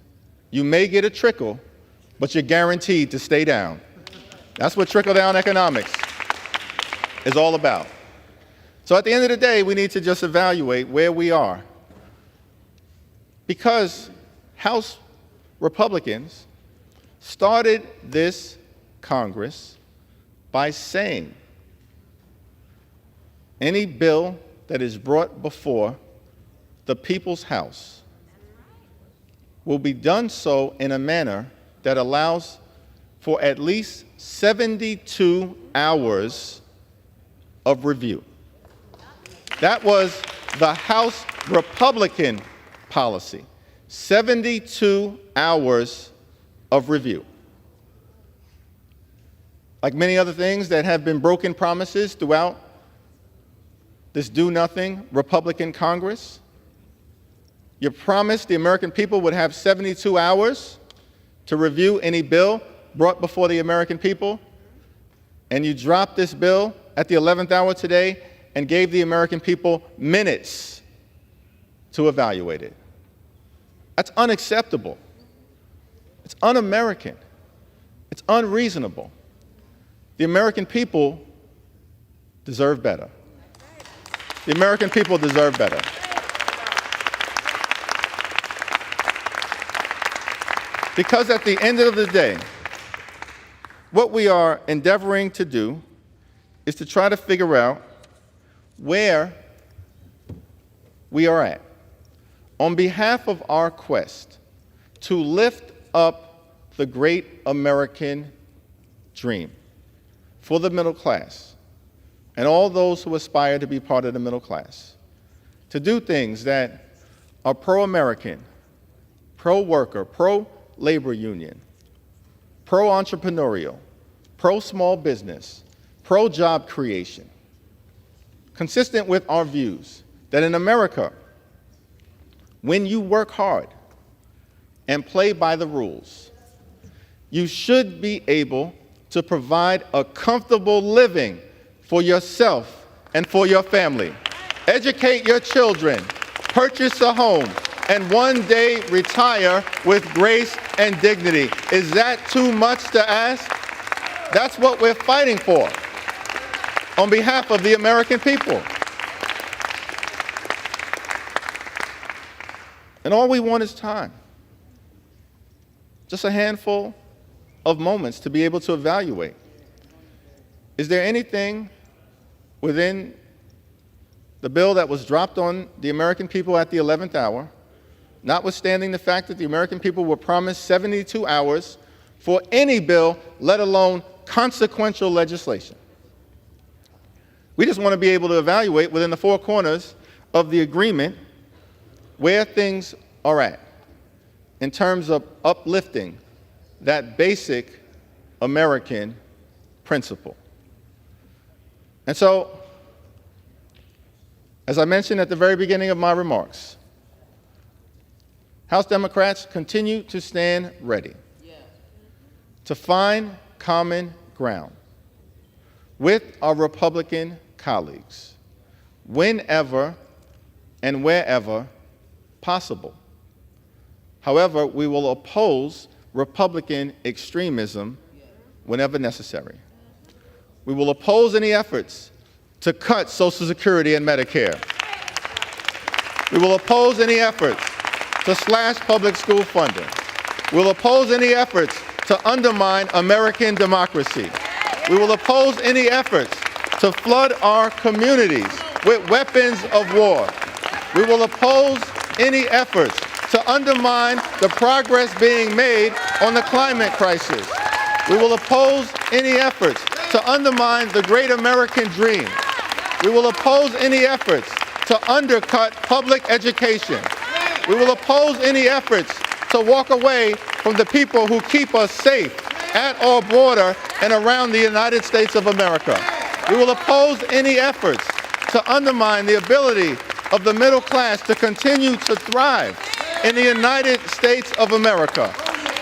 You may get a trickle, but you're guaranteed to stay down. That's what trickle-down economics is all about. So at the end of the day, we need to just evaluate where we are. Because House Republicans started this Congress by saying any bill that is brought before the people's house will be done so in a manner that allows for at least 72 hours of review. That was the House Republican policy, 72 hours of review. Like many other things that have been broken promises throughout this do-nothing Republican Congress, you promised the American people would have 72 hours to review any bill brought before the American people, and you dropped this bill at the 11th hour today and gave the American people minutes to evaluate it. That's unacceptable. It's un-American. It's unreasonable. The American people deserve better. The American people deserve better. Because at the end of the day, what we are endeavoring to do is to try to figure out where we are at on behalf of our quest to lift up the great American dream for the middle class and all those who aspire to be part of the middle class, to do things that are pro-American, pro-worker, pro-labor union, pro-entrepreneurial, pro-small business, pro-job creation, consistent with our views that in America, when you work hard and play by the rules, you should be able to provide a comfortable living for yourself and for your family. Educate your children, purchase a home, and one day retire with grace and dignity. Is that too much to ask? That's what we're fighting for on behalf of the American people. And all we want is time. Just a handful of moments to be able to evaluate. Is there anything within the bill that was dropped on the American people at the 11th hour, notwithstanding the fact that the American people were promised 72 hours for any bill, let alone consequential legislation? We just want to be able to evaluate within the four corners of the agreement where things are at in terms of uplifting that basic American principle. And so, as I mentioned at the very beginning of my remarks, House Democrats continue to stand ready to find common ground with our Republican colleagues whenever and wherever possible. However, we will oppose Republican extremism whenever necessary. We will oppose any efforts to cut Social Security and Medicare. We will oppose any efforts to slash public school funding. We will oppose any efforts to undermine American democracy. We will oppose any efforts to flood our communities with weapons of war. We will oppose any efforts to undermine the progress being made on the climate crisis. We will oppose any efforts to undermine the great American dream. We will oppose any efforts to undercut public education. We will oppose any efforts to walk away from the people who keep us safe at our border and around the United States of America. We will oppose any efforts to undermine the ability of the middle class to continue to thrive in the United States of America.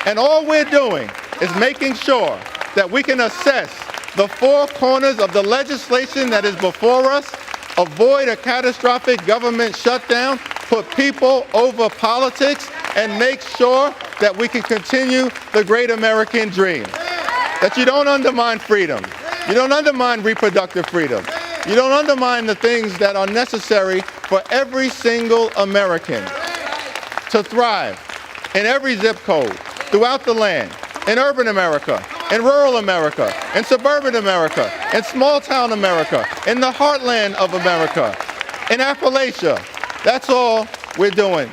And all we're doing is making sure that we can assess the four corners of the legislation that is before us, avoid a catastrophic government shutdown, put people over politics, and make sure that we can continue the great American dream. That you don't undermine freedom. You don't undermine reproductive freedom. You don't undermine the things that are necessary for every single American to thrive in every zip code, throughout the land, in urban America, in rural America, in suburban America, in small-town America, in the heartland of America, in Appalachia. That's all we're doing.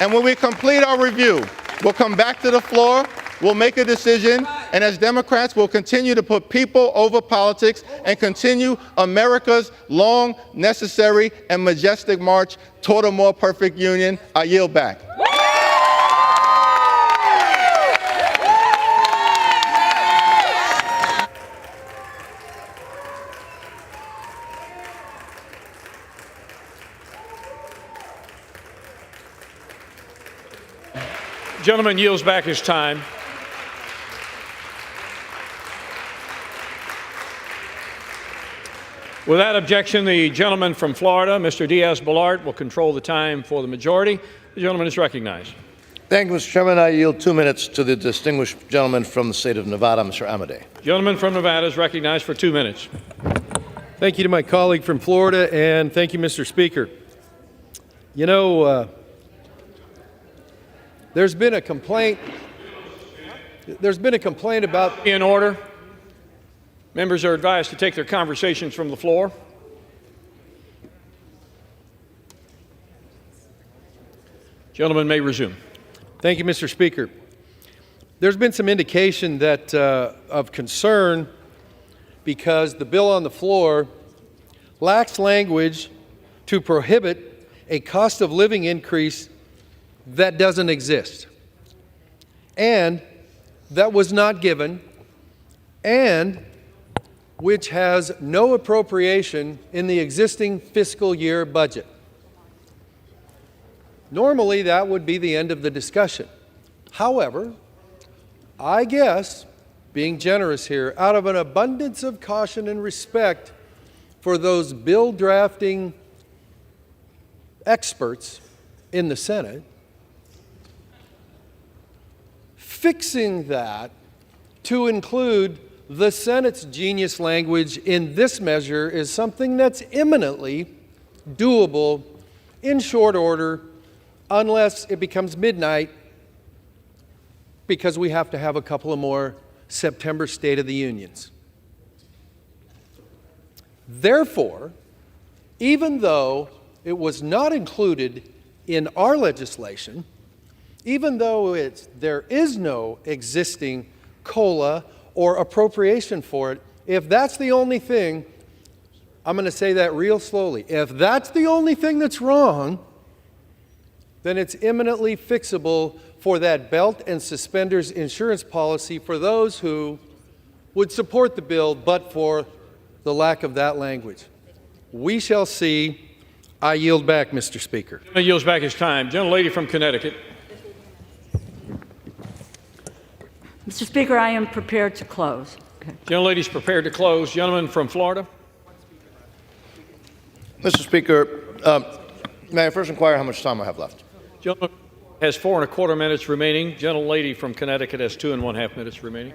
And when we complete our review, we'll come back to the floor, we'll make a decision, and as Democrats, we'll continue to put people over politics and continue America's long, necessary, and majestic march toward a more perfect union. I yield back. Gentleman yields back his time. Without objection, the gentleman from Florida, Mr. Diaz-Balart, will control the time for the majority. The gentleman is recognized. Thank you, Mr. Chairman. I yield 2 minutes to the distinguished gentleman from the state of Nevada, Mr. Amade. Gentleman from Nevada is recognized for 2 minutes. Thank you to my colleague from Florida, and thank you, Mr. Speaker. You know, there's been a complaint about... In order. Members are advised to take their conversations from the floor. Gentleman may resume. Thank you, Mr. Speaker. There's been some indication that of concern because the bill on the floor lacks language to prohibit a cost of living increase that doesn't exist, and that was not given, and which has no appropriation in the existing fiscal year budget. Normally, that would be the end of the discussion. However, I guess, being generous here, out of an abundance of caution and respect for those bill drafting experts in the Senate, fixing that to include the Senate's genius language in this measure is something that's imminently doable in short order, unless it becomes midnight, because we have to have a couple of more September State of the Unions. Therefore, even though it was not included in our legislation, even though there is no existing COLA or appropriation for it, if that's the only thing, I'm going to say that real slowly, if that's the only thing that's wrong, then it's imminently fixable for that belt and suspenders insurance policy for those who would support the bill but for the lack of that language. We shall see. I yield back, Mr. Speaker. He yields back his time. Gentlelady from Connecticut. Mr. Speaker, I am prepared to close. Gentlelady's prepared to close. Gentleman from Florida. Mr. Speaker, may I first inquire how much time I have left? Gentleman has 4¼ minutes remaining. Gentlelady from Connecticut has 2½ minutes remaining.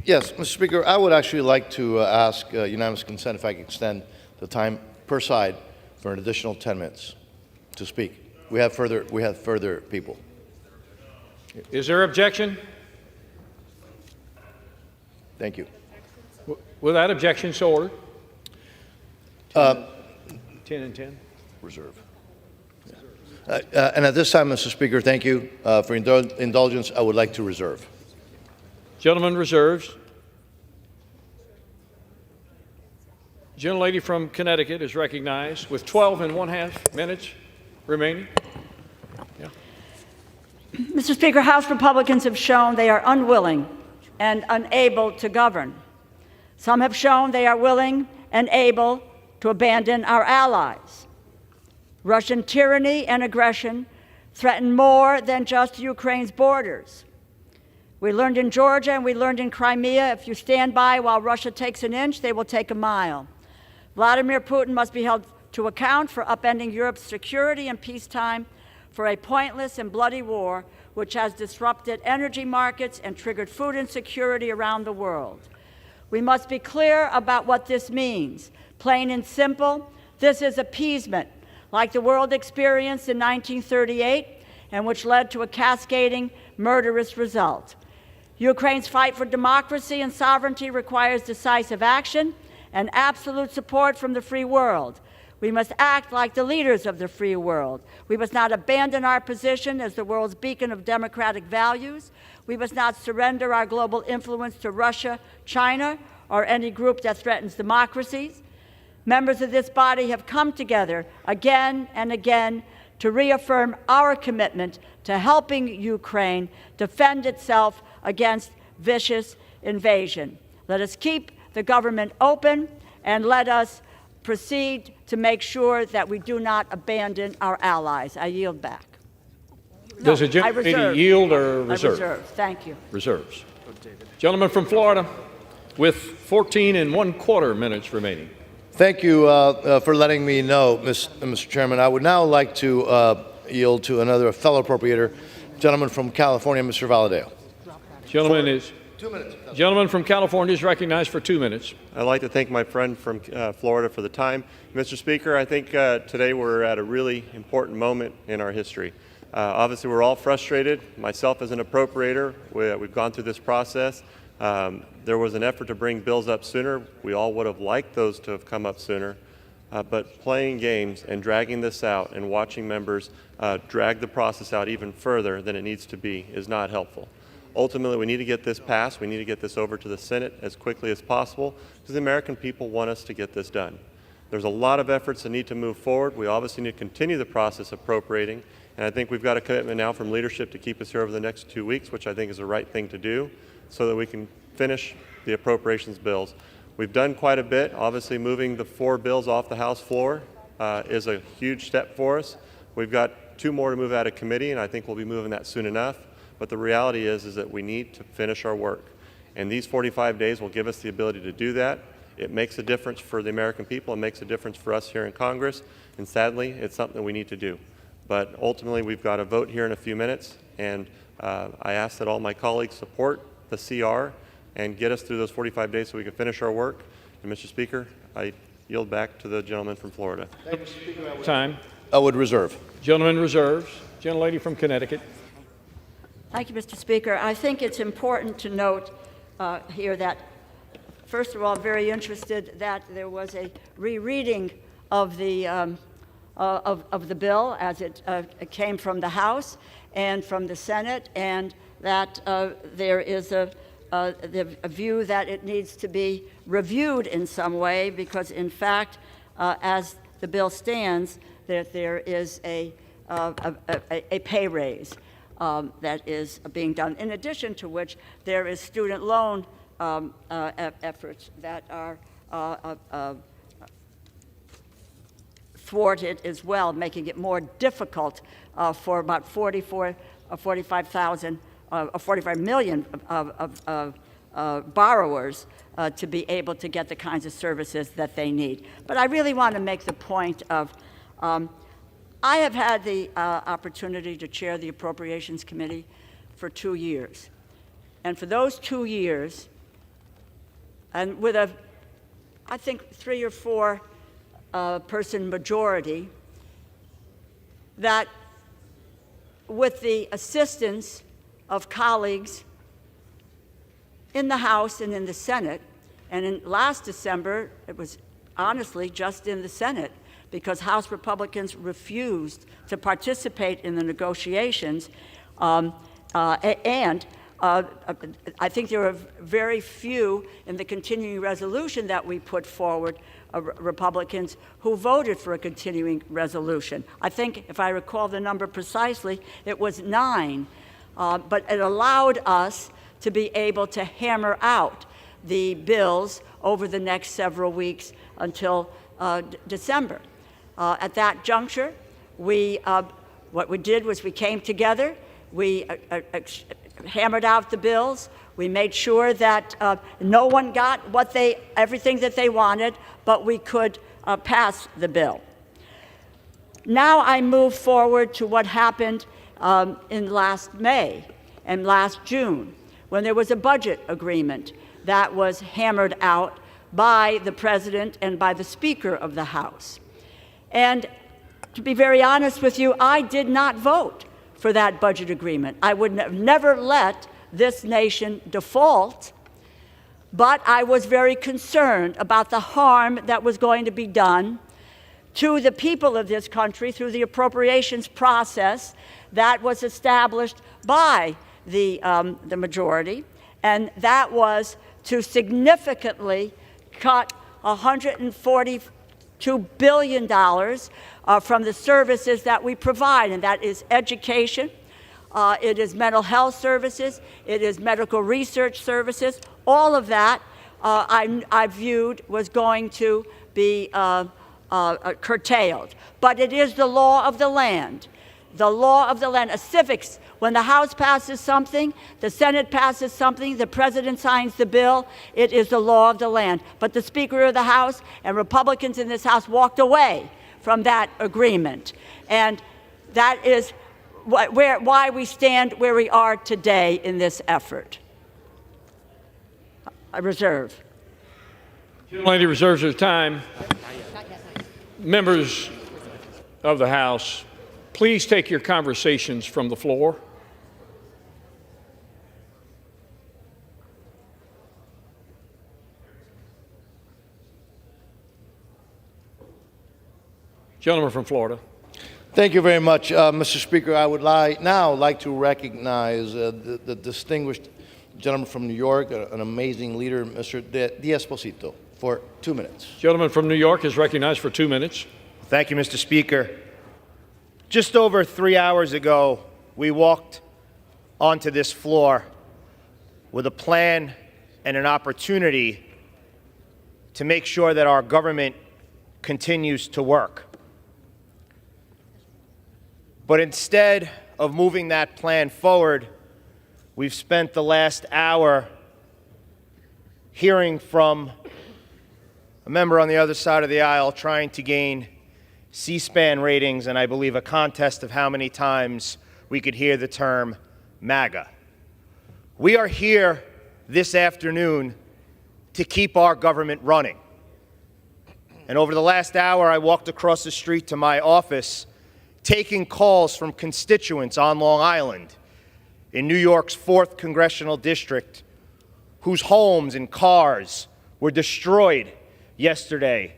Yes, Mr. Speaker, I would actually like to ask unanimous consent if I could extend the time per side for an additional 10 minutes to speak. We have further people. Is there objection? Thank you. Without objection, so ordered. 10 and 10. Reserve. And at this time, Mr. Speaker, thank you for indulgence. I would like to reserve. Gentleman reserves. Gentlelady from Connecticut is recognized with 12½ minutes remaining. Yeah. Mr. Speaker, House Republicans have shown they are unwilling and unable to govern. Some have shown they are willing and able to abandon our allies. Russian tyranny and aggression threaten more than just Ukraine's borders. We learned in Georgia and we learned in Crimea, if you stand by while Russia takes an inch, they will take a mile. Vladimir Putin must be held to account for upending Europe's security and peacetime for a pointless and bloody war which has disrupted energy markets and triggered food insecurity around the world. We must be clear about what this means. Plain and simple, this is appeasement, like the world experienced in 1938, and which led to a cascading, murderous result. Ukraine's fight for democracy and sovereignty requires decisive action and absolute support from the free world. We must act like the leaders of the free world. We must not abandon our position as the world's beacon of democratic values. We must not surrender our global influence to Russia, China, or any group that threatens democracies. Members of this body have come together again and again to reaffirm our commitment to helping Ukraine defend itself against vicious invasion. Let us keep the government open and let us proceed to make sure that we do not abandon our allies. I yield back. Does the gentlelady yield or reserve? I reserve. Thank you. Reserves. Gentleman from Florida with 14¼ minutes remaining. Thank you for letting me know, Mr. Chairman. I would now like to yield to another fellow appropriator, gentleman from California, Mr. Valadao. Gentleman from California is recognized for 2 minutes. I'd like to thank my friend from Florida for the time. Mr. Speaker, I think today we're at a really important moment in our history. Obviously, we're all frustrated. Myself as an appropriator, we've gone through this process. There was an effort to bring bills up sooner. We all would have liked those to have come up sooner. But playing games and dragging this out and watching members drag the process out even further than it needs to be is not helpful. Ultimately, we need to get this passed. We need to get this over to the Senate as quickly as possible because the American people want us to get this done. There's a lot of efforts that need to move forward. We obviously need to continue the process of appropriating, and I think we've got a commitment now from leadership to keep us here over the next 2 weeks, which I think is the right thing to do, so that we can finish the appropriations bills. We've done quite a bit. Obviously, moving the 4 bills off the House floor is a huge step for us. We've got 2 more to move out of committee, and I think we'll be moving that soon enough. But the reality is that we need to finish our work. And these 45 days will give us the ability to do that. It makes a difference for the American people. It makes a difference for us here in Congress. And sadly, it's something we need to do. But ultimately, we've got a vote here in a few minutes. And I ask that all my colleagues support the CR and get us through those 45 days so we can finish our work. And Mr. Speaker, I yield back to the gentleman from Florida. Thank you, Speaker. Time. I would reserve. Gentleman reserves. Gentlelady from Connecticut. Thank you, Mr. Speaker. I think it's important to note here that, first of all, I'm very interested that there was a rereading of the bill as it came from the House and from the Senate, and that there is a view that it needs to be reviewed in some way because, in fact, as the bill stands, that there is a pay raise. That is being done. In addition to which, there is student loan efforts that are thwarted as well, making it more difficult for about 44 of 45 million borrowers to be able to get the kinds of services that they need. But I really want to make the point of, I have had the opportunity to chair the Appropriations Committee for 2 years. And for those 2 years, and with a, I think, 3 or 4 person majority, that with the assistance of colleagues in the House and in the Senate, and in last December, it was honestly just in the Senate, because House Republicans refused to participate in the negotiations, I think there were very few in the continuing resolution that we put forward, Republicans who voted for a continuing resolution. I think, if I recall the number precisely, it was 9. But it allowed us to be able to hammer out the bills over the next several weeks until December. At that juncture, what we did was we came together, we hammered out the bills, we made sure that no one got everything that they wanted, but we could pass the bill. Now I move forward to what happened in last May and last June, when there was a budget agreement that was hammered out by the President and by the Speaker of the House. And to be very honest with you, I did not vote for that budget agreement. I would have never let this nation default, but I was very concerned about the harm that was going to be done to the people of this country through the appropriations process that was established by the majority, and that was to significantly cut $142 billion from the services that we provide, and that is education, it is mental health services, it is medical research services. All of that I viewed was going to be curtailed. But it is the law of the land. The law of the land, a civics. When the House passes something, the Senate passes something, the President signs the bill, it is the law of the land. But the Speaker of the House and Republicans in this House walked away from that agreement. And that is why we stand where we are today in this effort. I reserve. The lady reserves her time. Members of the House, please take your conversations from the floor. Gentleman from Florida. Thank you very much, Mr. Speaker. I would now like to recognize the distinguished gentleman from New York, an amazing leader, Mr. D'Esposito, for 2 minutes. Gentleman from New York is recognized for 2 minutes. Thank you, Mr. Speaker. Just over 3 hours ago, we walked onto this floor with a plan and an opportunity to make sure that our government continues to work. But instead of moving that plan forward, we've spent the last hour hearing from a member on the other side of the aisle trying to gain C-SPAN ratings, and I believe a contest of how many times we could hear the term MAGA. We are here this afternoon to keep our government running. And over the last hour, I walked across the street to my office taking calls from constituents on Long Island in New York's 4th Congressional District whose homes and cars were destroyed yesterday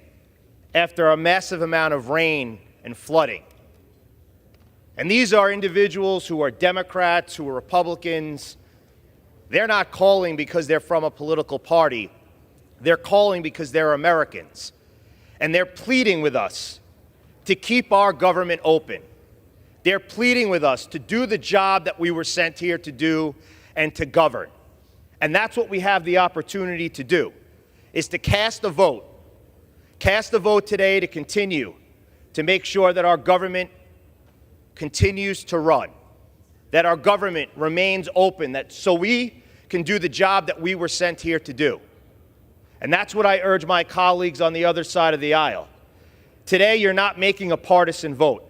after a massive amount of rain and flooding. And these are individuals who are Democrats, who are Republicans. They're not calling because they're from a political party. They're calling because they're Americans. And they're pleading with us to keep our government open. They're pleading with us to do the job that we were sent here to do and to govern. And that's what we have the opportunity to do, is to cast a vote. Cast a vote today to continue to make sure that our government continues to run. that our government remains open, that so we can do the job that we were sent here to do. And that's what I urge my colleagues on the other side of the aisle. Today, you're not making a partisan vote.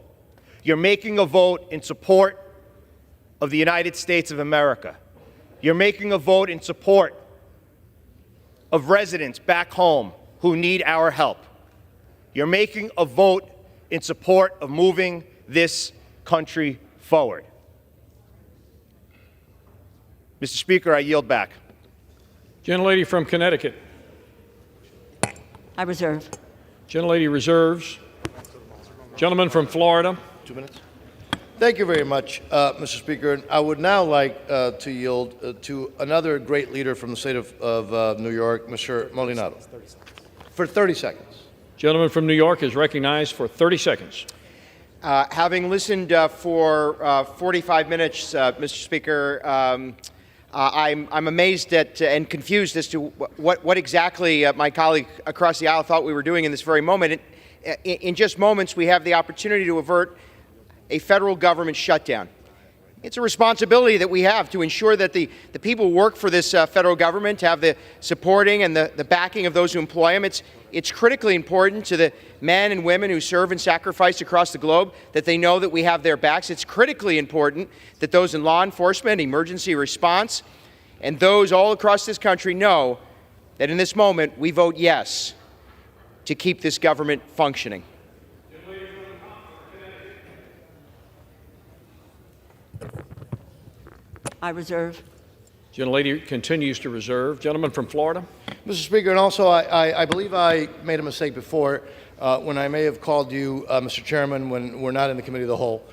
You're making a vote in support of the United States of America. You're making a vote in support of residents back home who need our help. You're making a vote in support of moving this country forward. Mr. Speaker, I yield back. Gentlelady from Connecticut. I reserve. Gentlelady reserves. Gentleman from Florida. 2 minutes. Thank you very much, Mr. Speaker. And I would now like to yield to another great leader from the state of New York, Mr. Molinaro, for 30 seconds. Gentleman from New York is recognized for 30 seconds. Having listened for 45 minutes, Mr. Speaker, I'm amazed at and confused as to what exactly my colleague across the aisle thought we were doing in this very moment. In just moments, we have the opportunity to avert a federal government shutdown. It's a responsibility that we have to ensure that the people who work for this federal government have the supporting and the backing of those who employ them. It's critically important to the men and women who serve and sacrifice across the globe that they know that we have their backs. It's critically important that those in law enforcement, emergency response, and those all across this country know that in this moment we vote yes to keep this government functioning. I reserve. Gentlelady continues to reserve. Gentleman from Florida. Mr. Speaker, and also I believe I made a mistake before when I may have called you Mr. Chairman when we're not in the Committee of the Whole.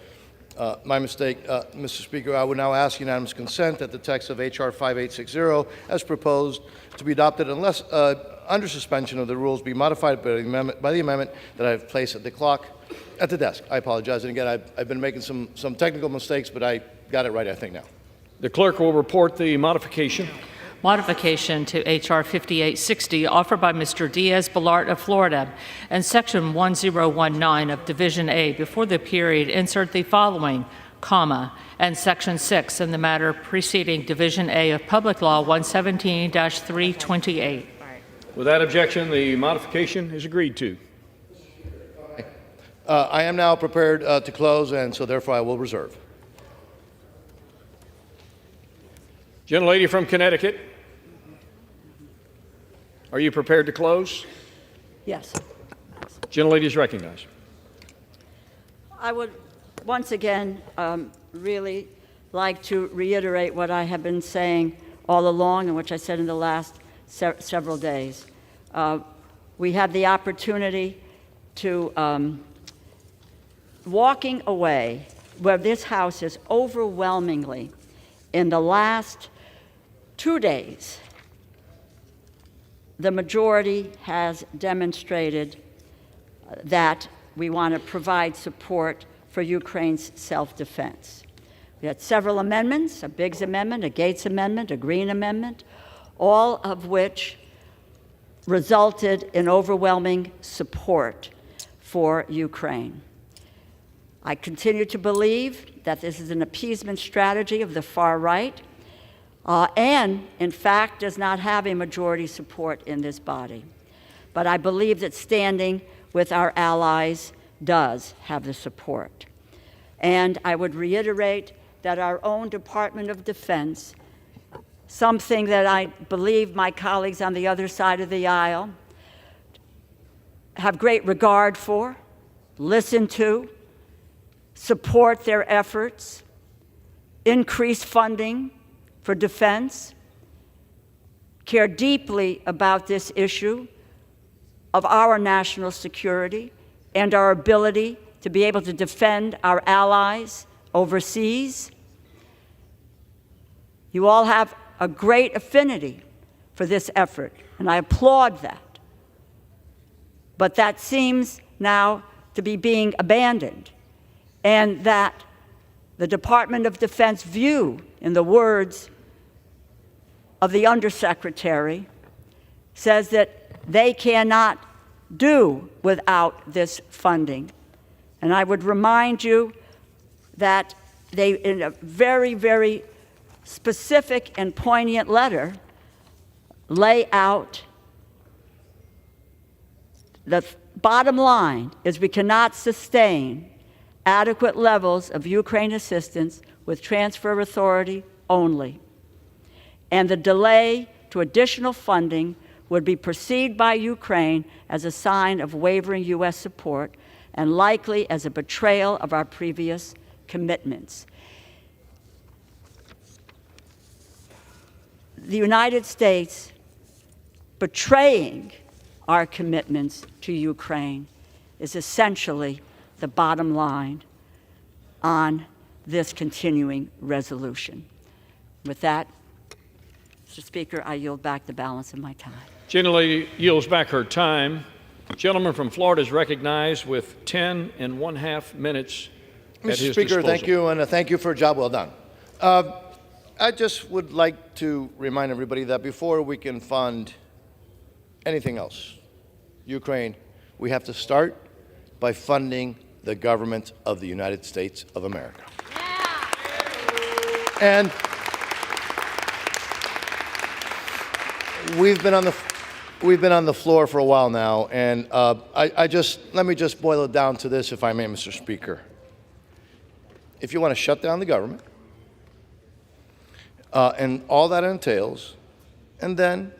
My mistake, Mr. Speaker. I would now ask unanimous consent that the text of H.R. 5860 as proposed to be adopted unless under suspension of the rules be modified by the amendment that I have placed at the desk. I apologize. And again, I've been making some technical mistakes, but I got it right, I think, now. The clerk will report the modification. Modification to H.R. 5860 offered by Mr. Diaz-Balart of Florida and Section 1019 of Division A before the period insert the following, comma, and Section 6 in the matter preceding Division A of Public Law 117-328. Without objection, the modification is agreed to. I am now prepared to close, and so therefore I will reserve. Gentlelady from Connecticut, are you prepared to close? Yes. Gentlelady is recognized. I would once again really like to reiterate what I have been saying all along and which I said in the last several days. We have the opportunity to walking away where this House is overwhelmingly in the last 2 days, the majority has demonstrated that we want to provide support for Ukraine's self-defense. We had several amendments, a Biggs amendment, a Gates amendment, a Green amendment, all of which resulted in overwhelming support for Ukraine. I continue to believe that this is an appeasement strategy of the far right and, in fact, does not have a majority support in this body. But I believe that standing with our allies does have the support. And I would reiterate that our own Department of Defense, something that I believe my colleagues on the other side of the aisle have great regard for, listen to, support their efforts, increase funding for defense, care deeply about this issue of our national security and our ability to be able to defend our allies overseas. You all have a great affinity for this effort, and I applaud that. But that seems now to be being abandoned, and that the Department of Defense view, in the words of the Undersecretary, says that they cannot do without this funding. And I would remind you that they, in a very, very specific and poignant letter, lay out the bottom line is we cannot sustain adequate levels of Ukraine assistance with transfer authority only. And the delay to additional funding would be perceived by Ukraine as a sign of wavering U.S. support and likely as a betrayal of our previous commitments. The United States betraying our commitments to Ukraine is essentially the bottom line on this continuing resolution. With that, Mr. Speaker, I yield back the balance of my time. Gentlelady yields back her time. The gentleman from Florida is recognized with 10 1/2 minutes at his Mr. Speaker, disposal. thank you, and thank you for a job well done. I just would like to remind everybody that before we can fund anything else, Ukraine, we have to start by funding the government of the United States of America. And we've been on the floor for a while now, and let me just boil it down to this, if I may, Mr. Speaker. If you want to shut down the government, and all that entails, and then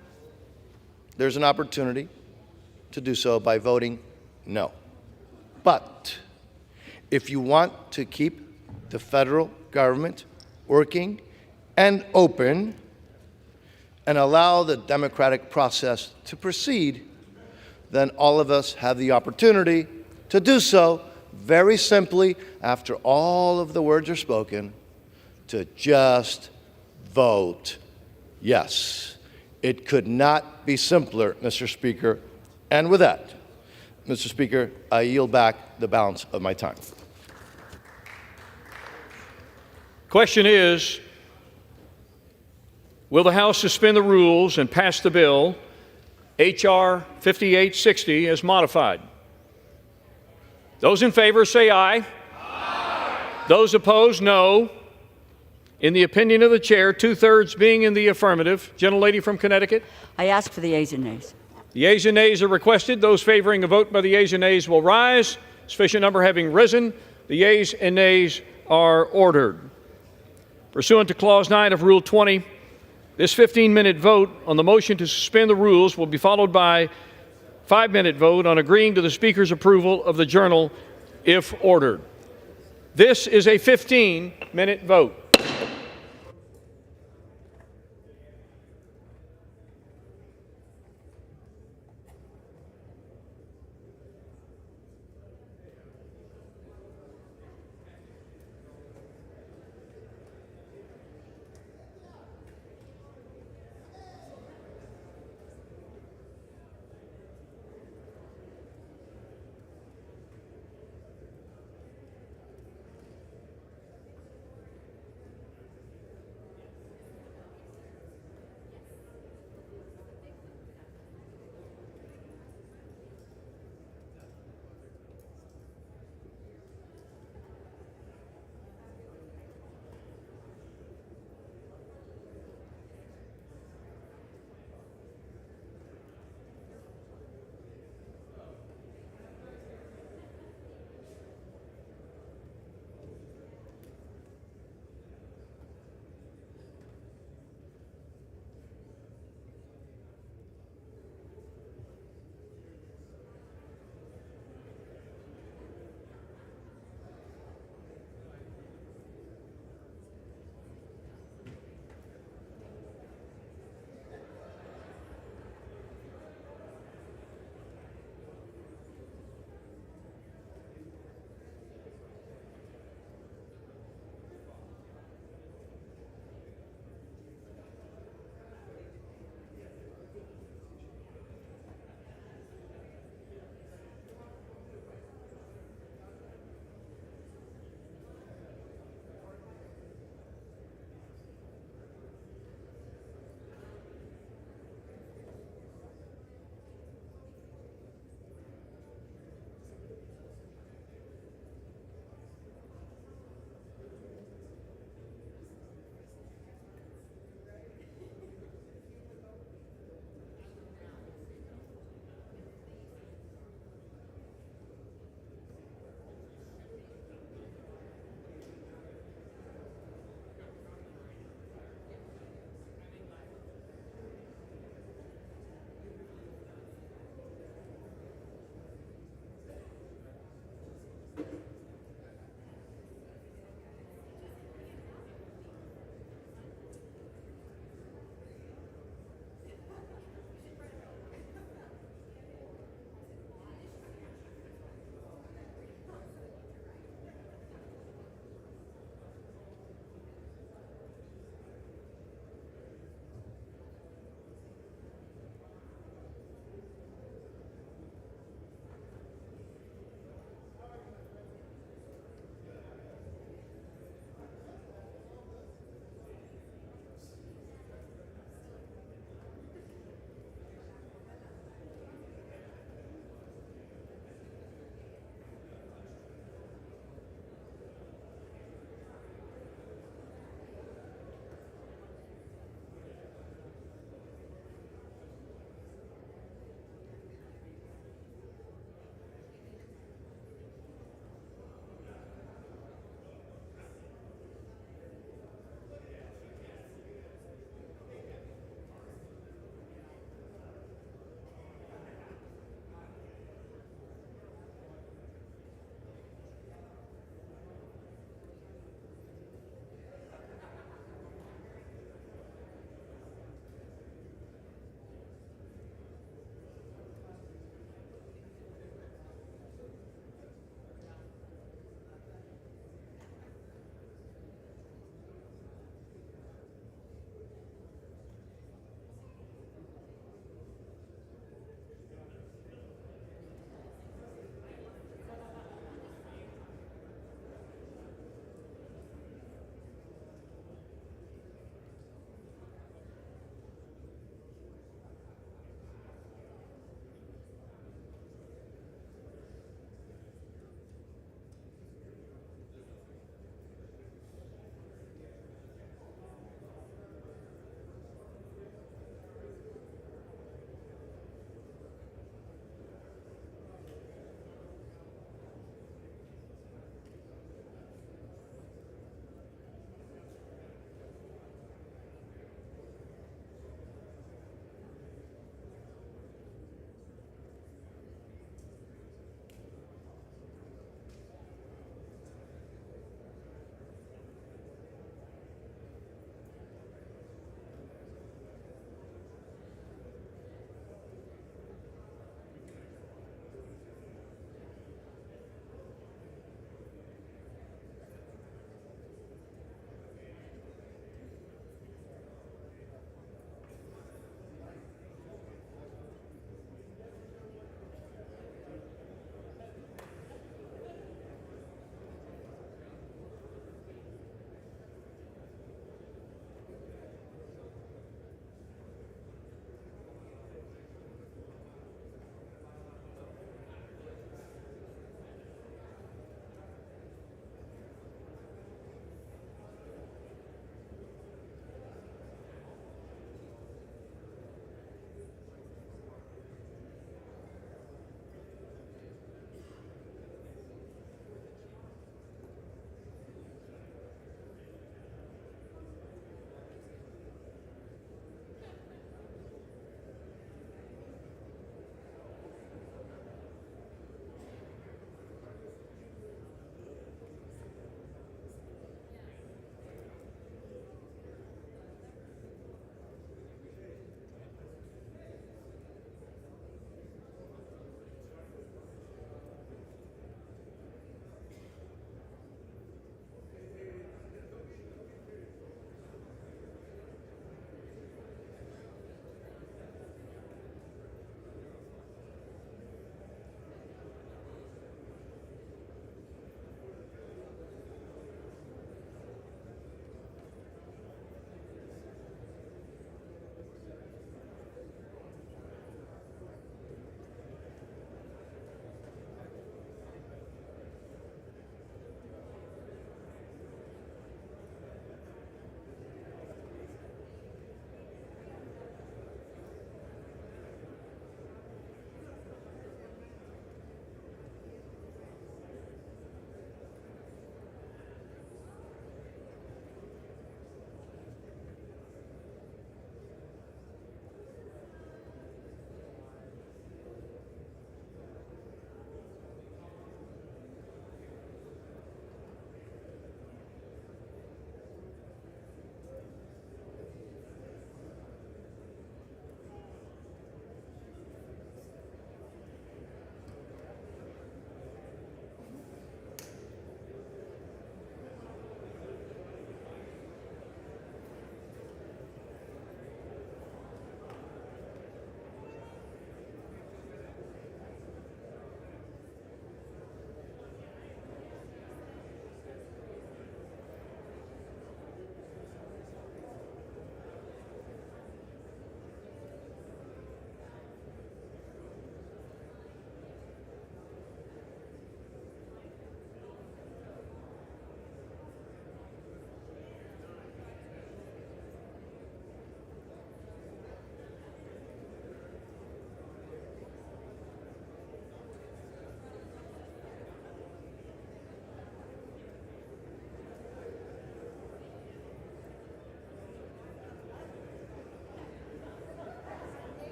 there's an opportunity to do so by voting no. But if you want to keep the federal government working and open and allow the democratic process to proceed, then all of us have the opportunity to do so very simply, after all of the words are spoken, to just vote yes. It could not be simpler, Mr. Speaker. And with that, Mr. Speaker, I yield back the balance of my time. Question is, will the House suspend the rules and pass the bill, H.R. 5860, as modified? Those in favor say aye. Aye. Those opposed, no. In the opinion of the chair, 2/3 being in the affirmative. Gentlelady from Connecticut. I ask for the yeas and nays. The yeas and nays are requested. Those favoring a vote by the yeas and nays will rise. Sufficient number having risen, the yeas and nays are ordered. Pursuant to Clause 9 of Rule 20, this 15-minute vote on the motion to suspend the rules will be followed by a 5-minute vote on agreeing to the Speaker's approval of the journal if ordered. This is a 15-minute vote.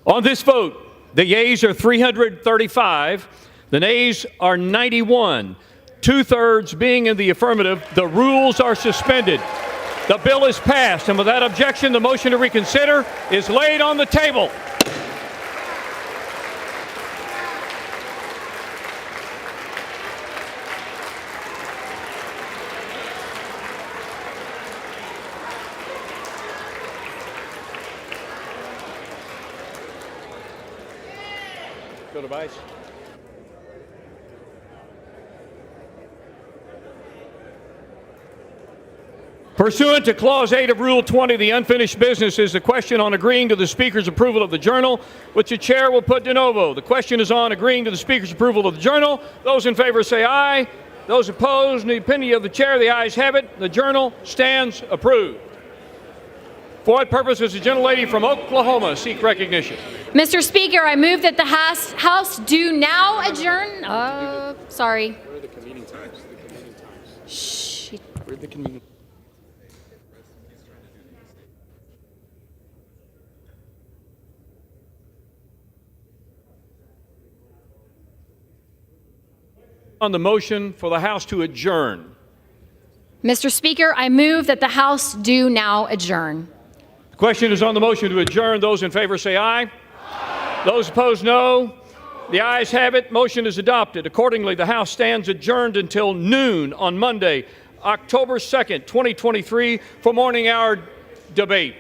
On this vote, the yeas are 335, the nays are 91. Two-thirds being in the affirmative, the rules are suspended. The bill is passed, and without objection, the motion to reconsider is laid on the table. Go to Vice. Pursuant to Clause 8 of Rule 20, the unfinished business is the question on agreeing to the Speaker's approval of the Journal, which the Chair will put de novo. The question is on agreeing to the Speaker's approval of the Journal. Those in favor say aye. Those opposed, in the opinion of the Chair, the ayes have it. The Journal stands approved. For what purpose does the gentlelady from Oklahoma seek recognition? Mr. Speaker, I move that the House do now adjourn. Sorry. Where are the convening times? Shh. Where are the convening? On the motion for the House to adjourn. Mr. Speaker, I move that the House do now adjourn. The question is on the motion to adjourn. Those in favor say aye. Aye. Those opposed, no. The ayes have it. Motion is adopted. Accordingly, the House stands adjourned until noon on Monday, October 2nd, 2023, for morning hour debate.